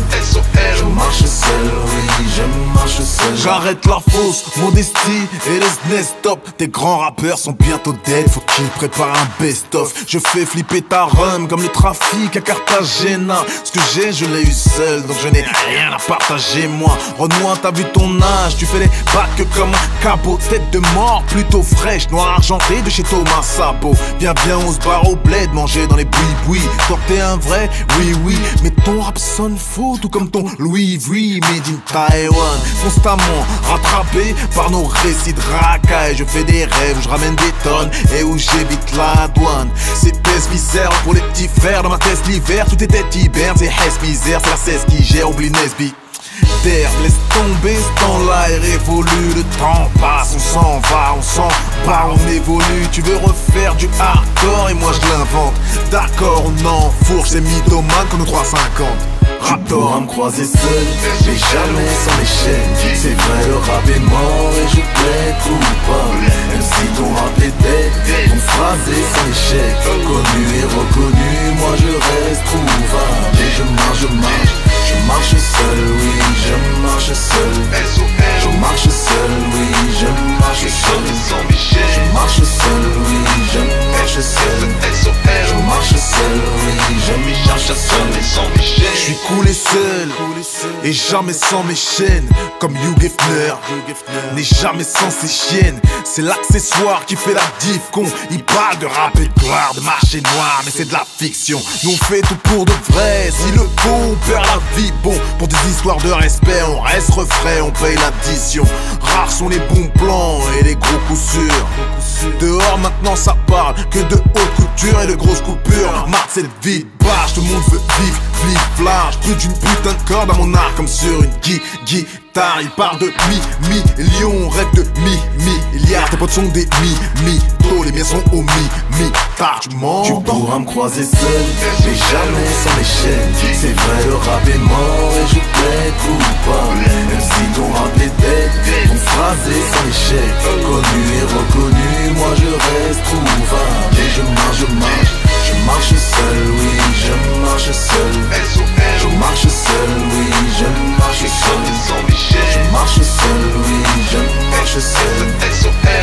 Je marche seul, oui, je marche seul. J'arrête la fausse modestie et laisse stop. Tes grands rappeurs sont bientôt dead, faut qu'ils préparent un best-of. Je fais flipper ta rhum comme le trafic à Cartagena. Ce que j'ai, je l'ai eu seul, donc je n'ai rien à partager moi. Renoir, t'as vu ton âge, tu fais les bacs comme un cabot. Tête de mort, plutôt fraîche, noir argenté de chez Thomas Sabo. Viens, on se barre au bled, manger dans les bouis-bouis. Toi t'es un vrai, oui, mais ton rap sonne faux, tout comme ton Louis V, made in Taiwan. Constamment rattrapé par nos récits de racailles. Je fais des rêves où je ramène des tonnes et où j'évite la douane. C'est pèse viscère pour les petits frères. Dans ma tête l'hiver, tout était hiberne. C'est Hesse misère, c'est la cesse qui gère, oublie Nesby. Laisse tomber ce temps-là et révolue. Le temps passe, on s'en va, on s'en bat, on évolue. Tu veux refaire du hardcore et moi je l'invente. D'accord, on enfourche ces mythomanes comme nos 350. Tu pourras me croiser seul, mais jamais sans mes chaînes. C'est vrai, le rap est mort et je plaide coupable. Même si ton rap est dead, ton phrasé sans échec. Connu et reconnu, moi je reste trouvable. Et je marche seul, oui, je marche seul. Je marche seul, oui, je marche seul. Je marche seul, oui, je marche seul. Je marche seul, oui, je marche seul. Je suis cool et seul, et jamais sans mes chaînes. Comme Hugh Hefner, n'est jamais sans ses chiennes. C'est l'accessoire qui fait la diff con. Il parle de rap et de gloire, de marché noir, mais c'est de la fiction. Nous on fait tout pour de vrai, si le faut on perd la vie. Bon, pour des histoires de respect, on reste refrais, on paye l'addition. Rares sont les bons plans et les gros coups sûrs. Dehors maintenant ça parle que de haute couture et de grosses coupures. Marre cette vie de barge, tout le monde veut vivre, flip-flash. Plus d'une putain de corde à mon arc comme sur une guitare. Il parle de millions, rêve de milliards. Tes potes sont des mythos, les miens sont au mi-tard. Tu pourras me croiser seul, mais jamais sans mes chaînes. C'est vrai, le rap est mort et je plaide coupable. Même si ton rap est dead, ton phrasé sans échec. Connu et reconnu, moi je reste trouvable. Et je marche seul, oui, je seul. Je marche seul, oui, je marche seul. Je marche seul, oui, je marche seul.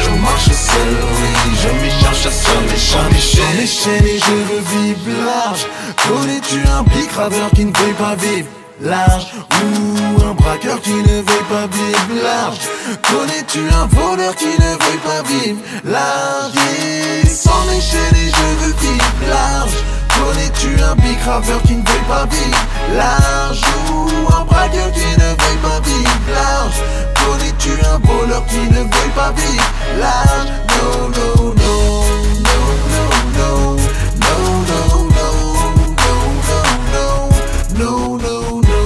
Je marche seul, oui, je marche seul. J'en et je veux vivre large. Connais-tu un big raveur qui ne veut pas vivre large, ou un braqueur qui ne veut pas vivre large? Connais-tu un voleur qui ne veut pas vivre large? Sans déchaîner, je veux vivre large. Connais-tu un big raveur qui ne veut pas vivre large, ou un braqueur qui ne veut pas vivre large? Connais-tu un voleur qui ne veut pas vivre large? No, no, no, no, no, no, no, no, no, no, no, no, no.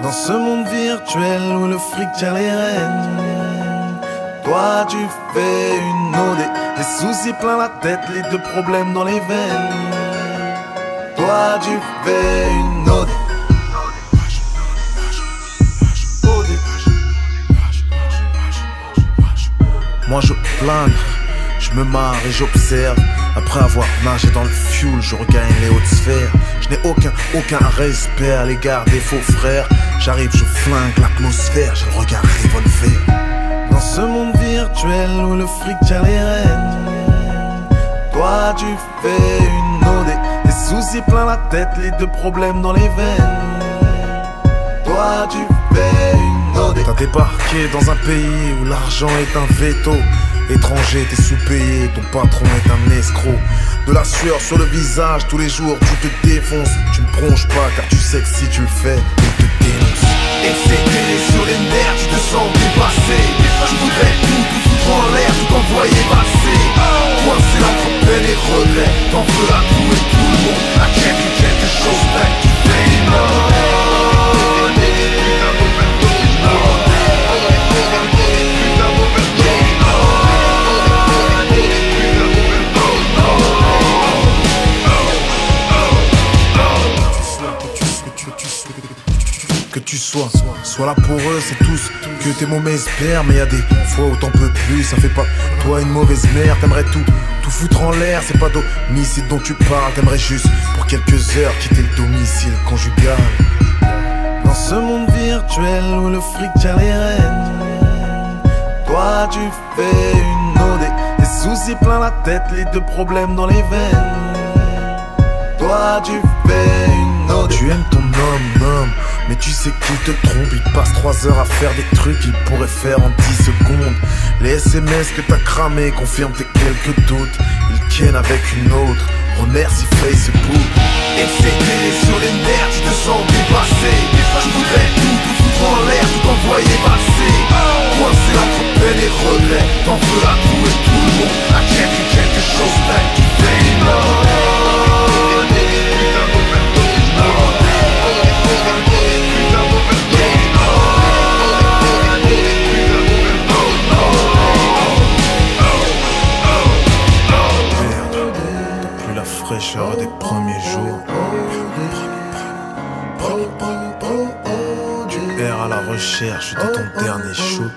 Dans ce monde virtuel où le fric tient les rênes, toi tu fais une OD, les soucis plein la tête, les deux problèmes dans les veines. Toi tu fais une OD. Moi je plane, je me marre et j'observe. Après avoir nagé dans le fuel, je regagne les hautes sphères. Je n'ai aucun respect à l'égard des faux frères. J'arrive, je flingue l'atmosphère, j'ai le regard revolver. Dans ce monde virtuel où le fric tient les rênes, toi tu fais une OD, les soucis plein la tête, les deux problèmes dans les veines. Toi tu fais une OD. T'as débarqué dans un pays où l'argent est un veto. Étranger, t'es sous-payé, ton patron est un escroc. De la sueur sur le visage, tous les jours tu te défonces. Tu ne bronches pas car tu sais que si tu le fais, il te dénonce. Excédé sur les nerfs, tu te sens dépassé. Je voudrais tout foutre en l'air, tout envoyer passer. Coincé entre peine et regret, t'en veux à tout et tout le monde. À quelque chose près, tu fais une que tu sois là pour eux, c'est tous que tes mauvaises pères. Mais y a des fois où t'en peux plus, ça fait pas toi une mauvaise mère. T'aimerais tout foutre en l'air, c'est pas d'homicide dont tu parles. T'aimerais juste pour quelques heures quitter le domicile conjugal. Dans ce monde virtuel où le fric tient les rênes, toi tu fais une OD, les soucis plein la tête, les deux problèmes dans les veines. Toi tu fais une OD. Tu aimes ton homme, mais tu sais qu'il te trompe. Il passe 3 heures à faire des trucs qu'il pourrait faire en 10 secondes. Les SMS que t'as cramés confirment tes quelques doutes. Il ken avec une autre, remercie Facebook. Excédé sur les nerfs, tu te sens dépassé. Je voudrais tout foutre en l'air, tout envoyer passer. Coincé entre peine et regret, t'en veux à tout et tout le monde. À quelque chose près, tu fais une fraîcheur des premiers jours. Tu erres à la recherche de ton dernier shoot.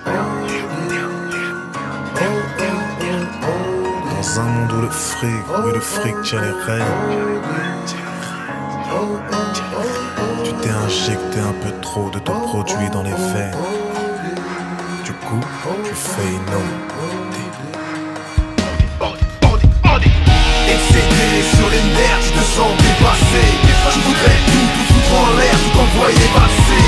Dans un monde où le fric tient les rênes. Tu t'es injecté un peu trop de ton produit dans les veines. Du coup, tu fais inonder. Excédé sur les nerfs, tu te sens dépassé. Je voudrais tout foutre en l'air, tout envoyer passer.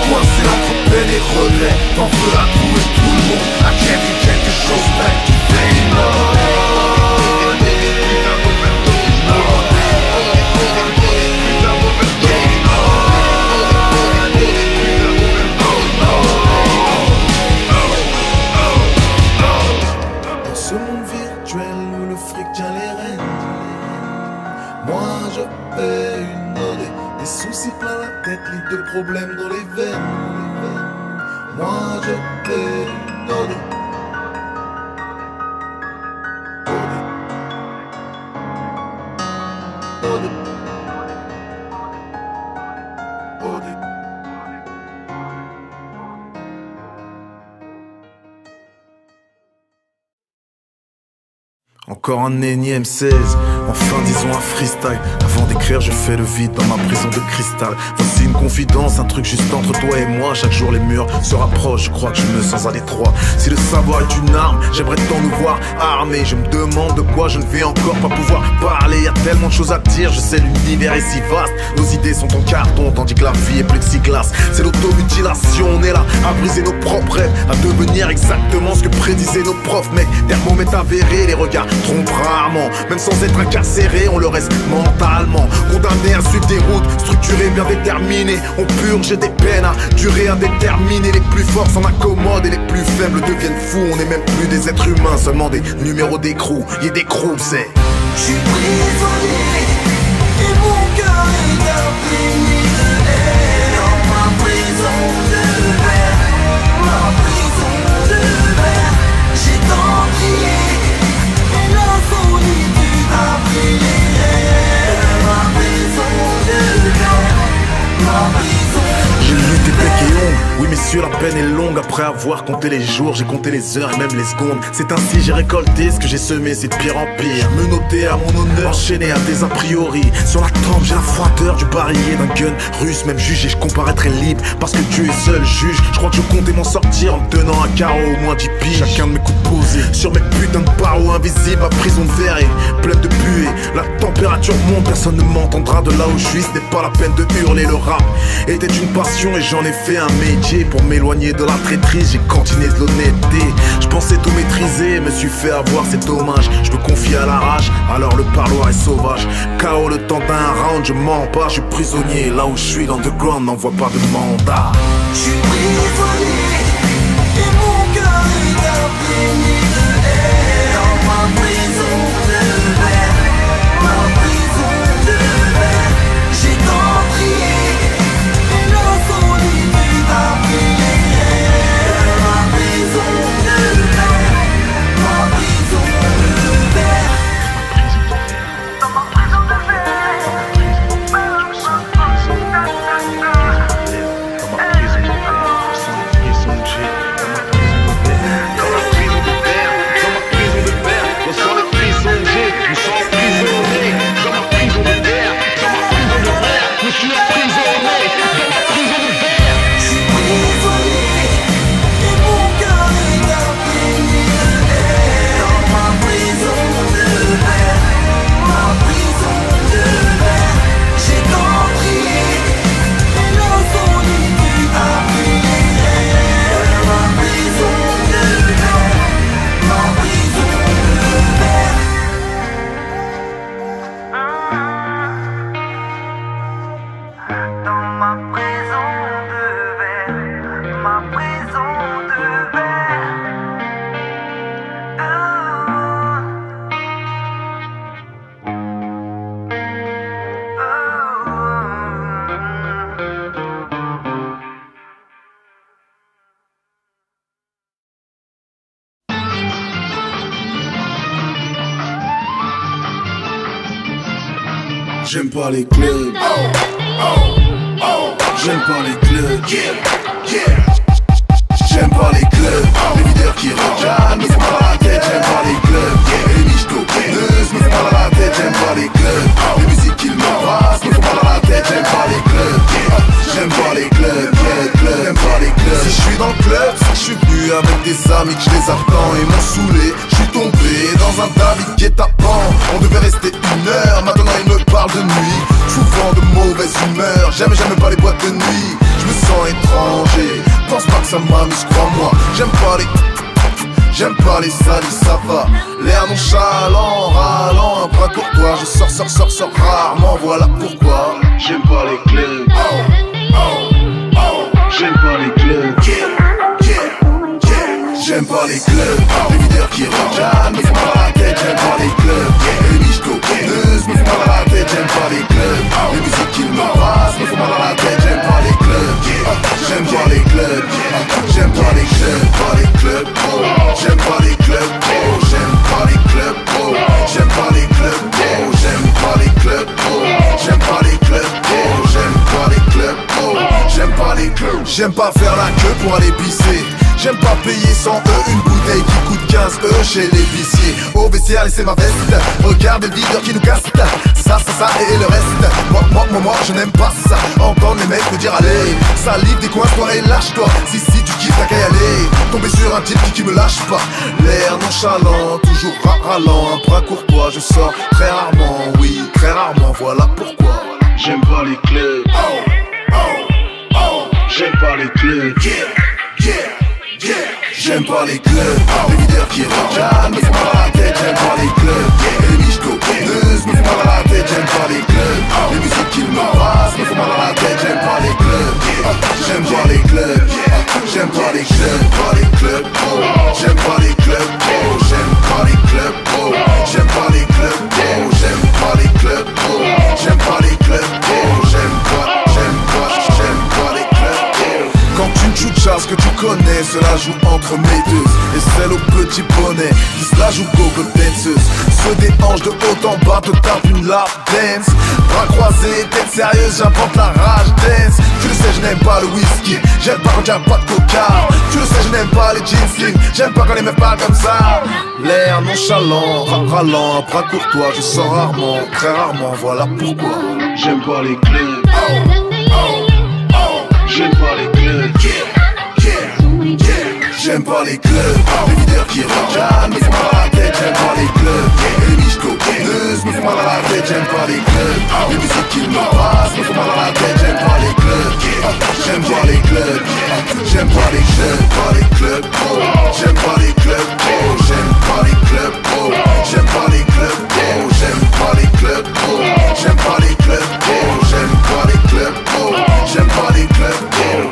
Coincé entre peine et regret, t'en veux à tout et tout le monde. À quelque chose près, tu fais Dans ce monde virtuel où le fric tient les rênes, moi je fais une ode. Des soucis plein la tête, lit de problèmes dans les veines. Moi je fais une ode. Encore un énième 16, enfin disons un freestyle. Avant d'écrire je fais le vide dans ma prison de cristal. Voici une confidence, un truc juste entre toi et moi. Chaque jour les murs se rapprochent, je crois que je me sens à l'étroit. Si le savoir est une arme, j'aimerais tant nous voir armés. Je me demande de quoi je ne vais encore pas pouvoir parler. Y'a tellement de choses à dire, je sais l'univers est si vaste. Nos idées sont en carton, tandis que la vie est plexiglas. C'est l'automutilation, on est là à briser nos propres rêves, à devenir exactement ce que prédisaient nos profs. Mec, thermomètre avéré, les regards trompent rarement. Même sans être incarcéré, on le reste mentalement. Condamné à suivre des routes structurées, bien déterminées. On purge des peines à durée indéterminée. Les plus forts s'en accommodent et les plus faibles deviennent fous. On n'est même plus des êtres humains, seulement des numéros d'écrou. Y'a des crocs, c'est je suis prisonnier et mon cœur est imprégné de haine. Dans ma prison de verre, ma prison de verre, j'ai tant crié et la solitude a pris les rênes. Ma prison de verre, ma prison. j'ai lutté bec et ongle. Oui messieurs, la peine est longue. Après avoir compté les jours, j'ai compté les heures et même les secondes. C'est ainsi j'ai récolté ce que j'ai semé, c'est de pire en pire. Me noter à mon honneur, enchaîné à des a priori. Sur la tempe, j'ai la froideur du barillet d'un gun russe. Même jugé, je comparaîtrais libre parce que Dieu est seul juge. Je crois que je comptais m'en sortir en me tenant un carreau au moins 10 piges. Chacun de mes coups posés sur mes putains de barreaux invisibles. Ma prison de verre est pleine de buée. La température monte, personne ne m'entendra de là où je suis. Ce n'est pas la peine de hurler, le rap était une passion et j'en ai fait un métier. Pour m'éloigner de la traîtrise, j'ai cantiné de l'honnêteté. Je pensais tout maîtriser, me suis fait avoir, c'est dommage. Je me confie à la rage, alors le parloir est sauvage. KO le temps d'un round, je mens pas. Je suis prisonnier, là où je suis, l'underground n'envoie pas de mandat. Je suis prisonnier et mon cœur est imprégné de haine. Dans ma prison de verre, ma prison de verre, j'ai tant prié et la solitude a pris les rênes. Ma prison de verre, ma prison de verre. Dans ma prison de verre, J'aime pas les clubs, j'aime pas les clubs, j'aime pas les clubs. Les leaders qui regardent me font pas la tête, j'aime pas les clubs. Et les michto-neuses me font pas la tête, j'aime pas les clubs. Les musiques qu'ils me passent me font pas la tête, j'aime pas les clubs. J'aime pas les clubs, j'aime pas les clubs. Si je suis dans le club, c'est que je suis venu avec des amis que je les attends. Et m'ont saoulé, je suis tombé dans un David guet-apens. On devait rester 1 heure, maintenant ils me parlent de nuit. Souvent de mauvaise humeur, j'aime pas les boîtes de nuit. Je me sens étranger, pense pas que ça m'amuse, crois-moi. J'aime pas les salis, ça va. L'air nonchalant, râlant, un bras courtois. Je sors rarement, voilà pourquoi. J'aime pas les clubs. J'aime pas les clubs. J'aime pas les clubs. Les videurs qui regardent me font mal à la tête. J'aime pas les clubs. Les biches coquineuses me font mal à la tête. J'aime pas les clubs. Les musiques qu'ils me passent me font mal à la tête. J'aime pas les clubs. J'aime pas les clubs. J'aime pas les clubs. Pas les clubs. J'aime pas les clubs. J'aime pas les clubs. J'aime pas les clubs. J'aime pas les clubs. J'aime pas les clubs. J'aime pas les clubs. J'aime pas les clubs. J'aime pas faire la queue pour aller pisser. J'aime pas payer 100 une bouteille qui coûte 15 chez l'épicier. Au vestiaire, laissez ma veste. Regardez le videur qui nous casse. Ça et le reste. Moi, je n'aime pas ça. Entendre les mecs me dire allez, ça livre des coins, soirée, lâche-toi. Si tu kiffes, t'as qu'à y aller. Tomber sur un type qui me lâche pas. L'air nonchalant, toujours râlant. Un bras courtois, je sors très rarement. Oui, très rarement, voilà pourquoi. J'aime pas les clubs. J'aime pas les clubs. J'aime pas les clubs. Les videurs qui regardent me font mal à la tête. J'aime pas les clubs. Les biches coquineuses me font mal à la tête. J'aime pas les clubs. Les musiques qu'ils me passent me font mal à la tête. J'aime pas les clubs. J'aime pas les clubs. J'aime pas les clubs. Pas les clubs. J'aime pas les clubs. J'aime pas les clubs. J'aime pas les clubs. J'aime pas les clubs. J'aime pas les clubs. J'aime pas les clubs. Quand une choucha que tu connais, cela joue entre médeuses et celle au petit bonnet qui se la joue gogo danceuse. Se déhanche de haut en bas, te tape une lap dance. Bras croisés, tête sérieuse, j'invente la rage dance. Tu le sais, je n'aime pas le whisky, j'aime pas quand y'a pas de coca. Tu le sais, je n'aime pas les jeans slim, j'aime pas quand les meufs parlent comme ça. L'air nonchalant, râlant, un bras courtois. Je sors rarement, très rarement, voilà pourquoi. J'aime pas les clubs. J'aime pas les clubs. J'aime pas les clubs. Les videurs qui regardent me font mal à la tête. J'aime pas les clubs. Les biches coquineuses me font mal à la tête. J'aime pas les clubs. Les musiques qu'ils me passent me font mal à la tête. J'aime pas les clubs. J'aime pas les clubs. J'aime pas les clubs. Pas les clubs. J'aime pas les clubs. J'aime pas les clubs. J'aime pas les clubs. J'aime pas les clubs. J'aime pas les clubs. J'aime pas les clubs. J'aime pas les clubs.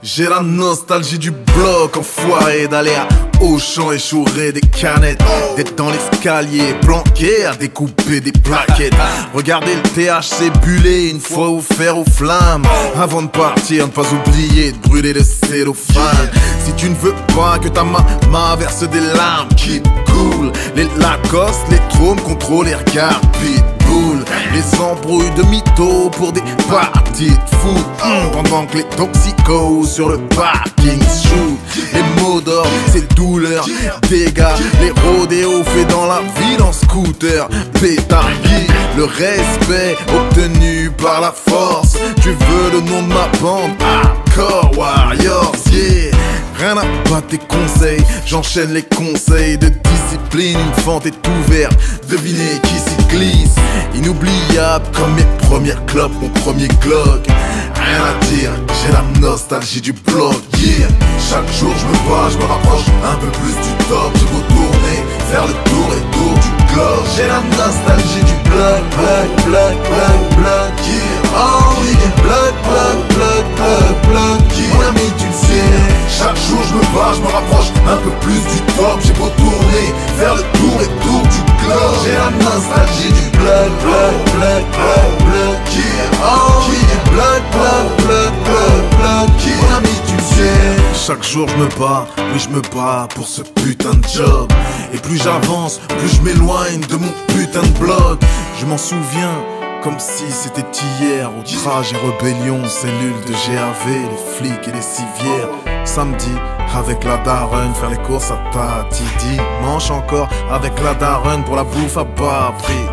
J'ai la nostalgie du bloc enfoiré, d'aller à Auchan et chourer des canettes, d'être dans l'escalier planqué à découper des plaquettes. Regarder le THC buller une fois au fer aux flammes. Avant de partir, ne pas oublier de brûler le cellophane. Si tu ne veux pas que ta maman verse des larmes, keep cool. Les Lacoste, les trônes contrôlent les regards pitbull. Les embrouilles de mythos pour des parties de foot. Pendant que les toxicos sur le parking shoot. Les mots d'or, c'est douleur, dégâts. Les rodéos faits dans la ville en scooter. Pétardi, le respect obtenu par la force. Tu veux le nom de ma bande? Hardcore Warriors, yeah. Rien à battre tes conseils, j'enchaîne les conseils de discipline. Une fente est ouverte, devinez qui s'y glisse. Inoubliable comme mes premières clopes, mon premier Glock. Rien à dire, j'ai la nostalgie du bloc, yeah. Chaque jour je me bats, je me rapproche un peu plus du top. Je veux tourner, faire le tour et tour du globe. J'ai la nostalgie du bloc, bloc, bloc, bloc, bloc, yeah. Oh oui, bloc, bloc, bloc, bloc, bloc, yeah. Mon ami tu le sais, chaque jour je me bats, je me rapproche un peu plus du top. J'ai beau tourner, faire le tour et tour du globe. J'ai la nostalgie du bloc, bloc, bloc, bloc, bloc, yeah. Oh oui, bloc, bloc, bloc, bloc, bloc, yeah. Mon ami tu sais. Chaque jour je me bats, oui je me bats pour ce putain de job. Et plus j'avance, plus je m'éloigne de mon putain de blog. Je m'en souviens comme si c'était hier. Outrage et rébellion, cellule de GAV, les flics et les civières. Samedi, avec la daronne, faire les courses à Tati. Dimanche encore, avec la daronne pour la bouffe à bas prix.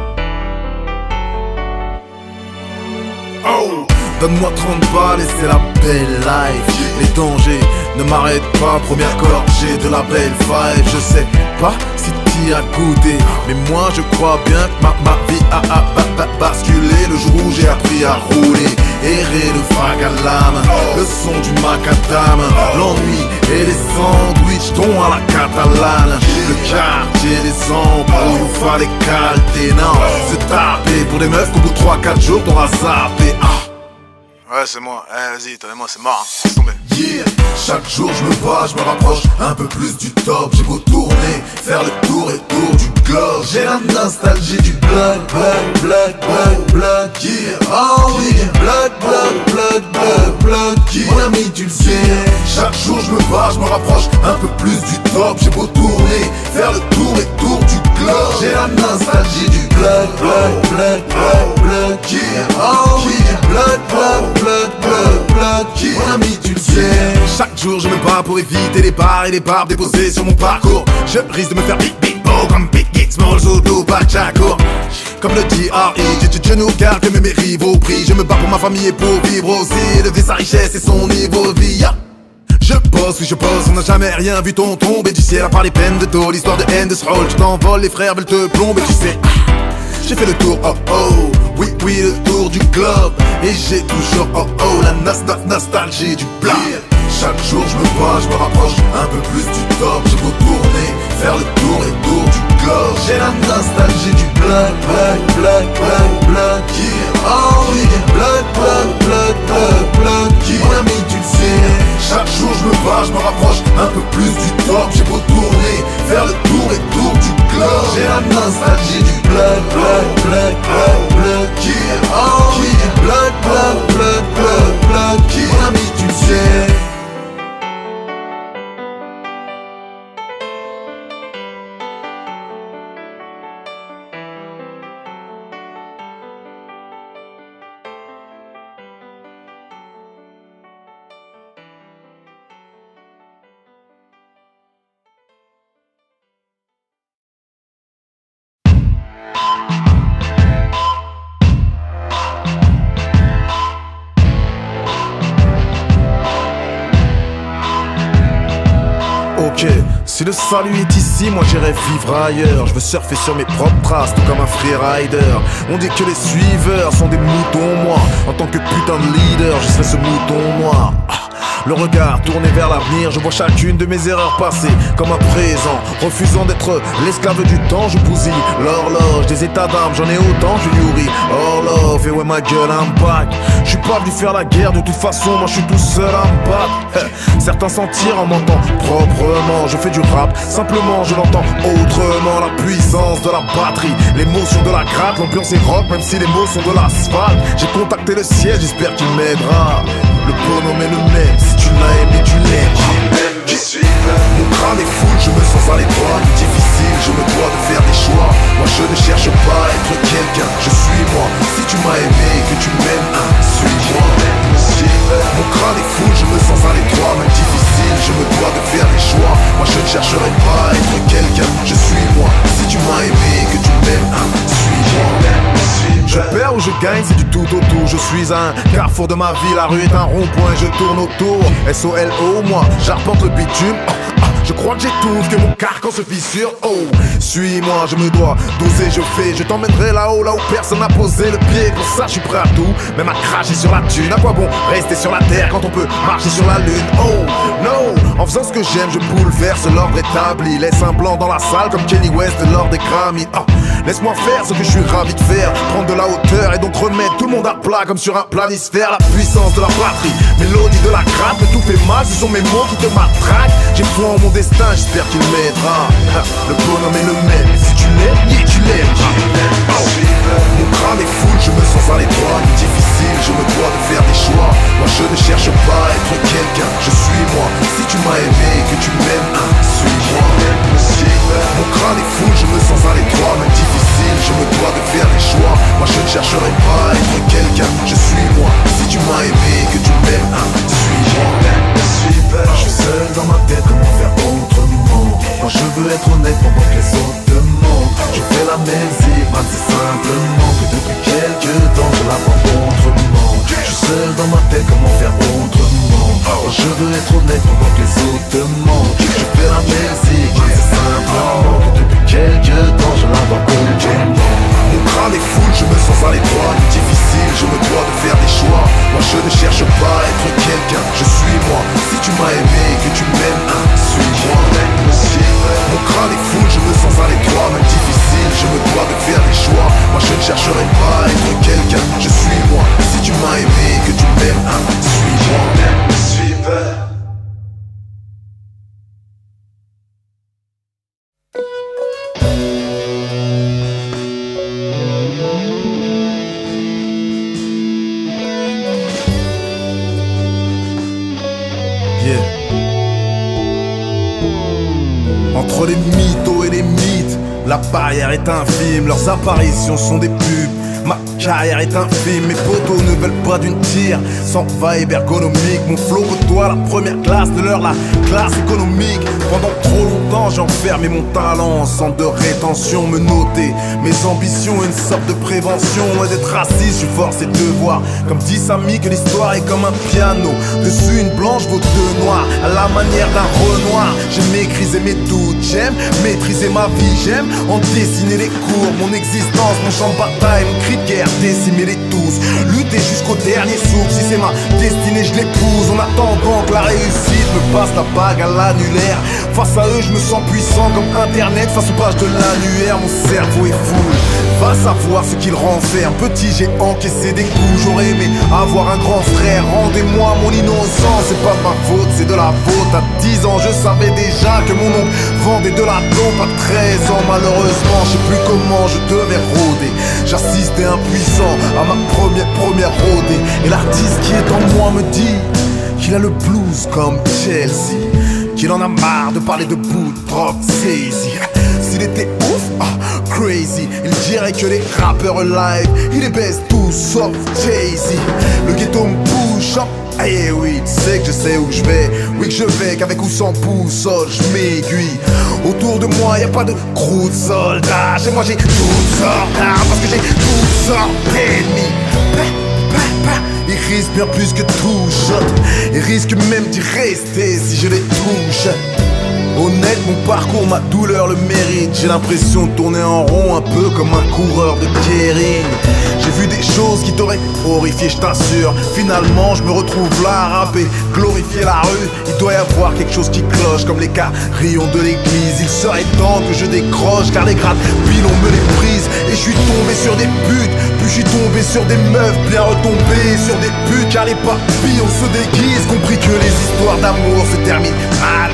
Oh, donne-moi 30 balles et c'est la belle life. Les dangers ne m'arrêtent pas, première gorgée de la belle vibe. Je sais pas si t'y as goûté, mais moi je crois bien que ma vie a basculé le jour où j'ai appris à rouler. Errer le vague à l'âme, le son du macadam, l'ennui et les sandwichs, dont à la catalane. Le quartier des embrouilles où fallait calter, non, se taper pour des meufs qu'au bout de 3-4 jours t'auras zappé. Ouais, c'est moi, vas-y, t'as moi, c'est mort, laisse tomber. Yeah. Chaque jour je me bats, je me rapproche un peu plus du top. J'ai beau tourner, faire le tour et tour du globe. J'ai la nostalgie du blood, blood, blood, blood, blood. Yeah, oh yeah, blood, blood, blood, blood, blood. Yeah. Mon ami tu le sais. Chaque jour je me bats, je me rapproche un peu plus du top. J'ai beau tourner, faire le tour et tour du globe. J'ai la nostalgie du blood, blood, blood, blood, blood. Yeah, oh yeah, blood, blood, blood, blood, blood. Yeah. Mon ami tu le sais. Chaque jour je me bats pour éviter les barres et les barbes déposées sur mon parcours. Je risque de me faire big big beau comme Big Hit, Small Zodo, Bachakour. Comme le dit R.I., Dieu nous garde que mes rivaux prient. Je me bats pour ma famille et pour vivre aussi, élever sa richesse et son niveau de vie. Je bosse, oui je bosse, on n'a jamais rien vu tomber du ciel à part les peines de dos, l'histoire de haine de ce rôle. Tu t'envoles, les frères veulent te plomber, tu sais. J'ai fait le tour, oh oh, oui oui le tour du globe. Et j'ai toujours, oh oh, la nostalgie du bloc. Chaque jour je me bats, je me rapproche un peu plus du top. Je veux tourner, faire le tour et tour du globe. J'ai la nostalgie du blood, blood, blood, blood, blood. Yeah, oh yeah, blood, blood, blood, blood, blood. Yeah. Mon ami tu le sais. Chaque jour je me bats, je me rapproche un peu plus du top. J'ai beau tourner, faire le tour et tour du globe. J'ai la nostalgie du blood, blood, blood, blood, blood. Yeah, oh yeah, blood, blood, blood, blood, blood. Yeah. Mon ami tu le sais. Si le salut est ici, moi j'irai vivre ailleurs. Je veux surfer sur mes propres traces, tout comme un freerider. On dit que les suiveurs sont des moutons, moi en tant que putain de leader, je serai ce mouton noir. Le regard tourné vers l'avenir, je vois chacune de mes erreurs passées comme à présent. Refusant d'être l'esclave du temps, je bousille l'horloge des états d'âme, j'en ai autant, je nourris Orlov. Et ouais ma gueule, I'm back. Je suis pas venu faire la guerre, de toute façon, moi je suis tout seul à me battre. Certains s'en tirent en m'entendant proprement. Je fais du rap, simplement je l'entends autrement. La puissance de la batterie, l'émotion de la gratte, l'ambiance est rock, même si les mots sont de l'asphalte. J'ai contacté le ciel, j'espère qu'il m'aidera. Le bonhomme est le même, si tu l'as aimé, tu l'aimes. Qui suis mon crâne est full, je me sens à l'étroit. Difficile, je me dois de faire des choix. Moi je ne cherche pas à être quelqu'un, je suis moi. Si tu m'as aimé et que tu m'aimes, suis-moi. Mon crâne est full, je me sens à l'étroit. Même difficile, je me dois de faire des choix. Moi je ne chercherai pas à être quelqu'un, je suis moi. Si tu m'as aimé et que tu m'aimes, suis-moi. Je perds ou je gagne, c'est du tout au tout. Je suis à un carrefour de ma vie, la rue est un rond-point, je tourne autour. SOLO, moi, j'arpente le bitume. Je crois que j'étouffe, que mon carcan se fissure. Oh, suis-moi, je me dois d'oser, je fais. Je t'emmènerai là-haut, là où personne n'a posé le pied. Pour ça, je suis prêt à tout, même à cracher sur la thune. À quoi bon rester sur la terre quand on peut marcher sur la lune? Oh, no, en faisant ce que j'aime, je bouleverse l'ordre établi. Laisse un blanc dans la salle comme Kenny West lors des Grammy. Oh, laisse-moi faire ce que je suis ravi de faire. Prendre de la hauteur et donc remettre tout le monde à plat comme sur un planisphère. La puissance de la patrie, mélodie de la grappe, mais tout fait mal, ce sont mes mots qui te matraquent. J'ai foi en mon destin, j'espère qu'il m'aidera. Le bonhomme est le même, si tu l'aimes, yeah, tu l'aimes. Mon crâne est full, je me sens à l'étroit. Difficile, je me dois de faire des choix. Moi je ne cherche pas à être quelqu'un, je suis être honnête pendant que les autres te mentent. Je fais la même zig, man, c'est simplement que depuis quelques temps je l'abandonne autrement. Je suis seul dans ma tête, comment faire autrement? Oh, je veux être honnête pendant que les autres te mentent. Je fais la même zig, man, c'est simplement que depuis quelques temps je l'abandonne autrement. Mon crâne est full, je me sens à l'étroit. Difficile, je me dois de faire des choix. Moi je ne cherche pas à être quelqu'un, je suis moi. Si tu m'as aimé, que tu m'aimes, suis-moi. Mon crâne est full, je me sens à l'étroit. Même difficile, je me dois de faire des choix. Moi je ne chercherai pas à être quelqu'un, je suis moi. Si tu m'as aimé, que tu m'aimes, suis-moi. Entre les mythos et les mythes, la barrière est infime, leurs apparitions sont des pubs. Ma carrière est infime, mes potos ne veulent pas d'une tire. Sans vibe ergonomique, mon flow côtoie la première classe de l'heure, la classe économique. Pendant trop longtemps j'ai enfermé mon talent en centre de rétention, me noter mes ambitions, une sorte de prévention. Loin d'être raciste, je suis forcé de voir, comme dit Samy, que l'histoire est comme un piano. Dessus une blanche vaut deux noirs, à la manière d'un Renoir. J'ai maîtrisé mes doutes, j'aime maîtriser ma vie, j'aime en dessiner les courbes. Mon existence, mon champ de bataille, mon cri de guerre, décimer les tous, lutter jusqu'au dernier souffle. Si c'est ma destinée, je l'épouse, en attendant que la réussite me passe la bague à l'annulaire. Face à eux, je me sens puissant comme internet face aux pages de l'annuaire. Mon cerveau est fou, va savoir ce qu'il renferme. Petit, j'ai encaissé des coups, j'aurais aimé avoir un grand frère. Rendez-moi mon innocence, c'est pas de ma faute, c'est de la faute. À 10 ans, je savais déjà que mon oncle vendait de la dope. À 13 ans, malheureusement, je sais plus comment je devais rôder. J'assistais impuissant à ma première rôdée. Et l'artiste qui est en moi me dit qu'il a le blues comme Chelsea, qu'il en a marre de parler de bout de drop, Sazy. S'il était ouf, crazy, il dirait que les rappeurs live, il les baisse tous sauf Jay-Z. Le ghetto me push up, eh oui, tu sais que je sais où je vais. Oui que je vais, qu'avec ou sans boussole, je m'aiguille. Autour de moi, y a pas de crew de soldats. Chez moi j'ai toutes sortes d'armes, parce que j'ai toutes sortes d'ennemis. Ils risquent bien plus que tout shot. Ils risquent même d'y rester si je les touche. Honnête, mon parcours, ma douleur le mérite. J'ai l'impression de tourner en rond, un peu comme un coureur de keirin. J'ai vu des choses qui t'auraient horrifié, je t'assure. Finalement, je me retrouve là à rapper, glorifier la rue. Il doit y avoir quelque chose qui cloche, comme les carillons de l'église. Il serait temps que je décroche, car les gratte-pilons me les brisent. Et je suis tombé sur des putes, puis je suis tombé sur des meufs, bien retombé sur des putes. Car les papillons se déguisent, compris que les histoires d'amour se terminent mal.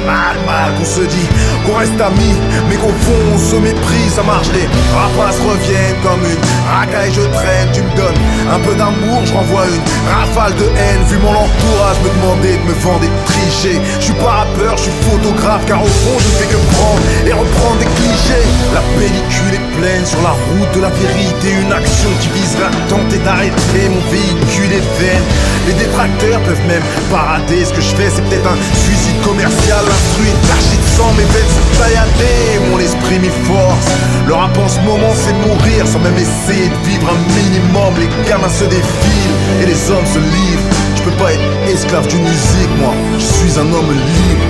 Qu'on se dit qu'on reste amis, mais qu'au fond on se méprise. Ça marche, les rapaces reviennent comme une racaille, je traîne. Tu me donnes un peu d'amour, je renvoie une rafale de haine. Vu mon entourage me demander de me vendre et de tricher. Je suis pas rappeur, je suis photographe, car au fond je fais que prendre et reprendre des clichés. La pellicule est pleine sur la route de la vérité, une action qui viserait à tenter d'arrêter mon véhicule est vaine. Les détracteurs peuvent même pas rater ce que je fais, c'est peut-être un suicide commercial. Instruit l'archi de sang, mes veines sont tailladées, mon esprit m'y force. Le rap en ce moment c'est mourir sans même essayer de vivre un minimum. Les gamins se défilent et les hommes se livrent. Je peux pas être esclave d'une musique, moi, je suis un homme libre.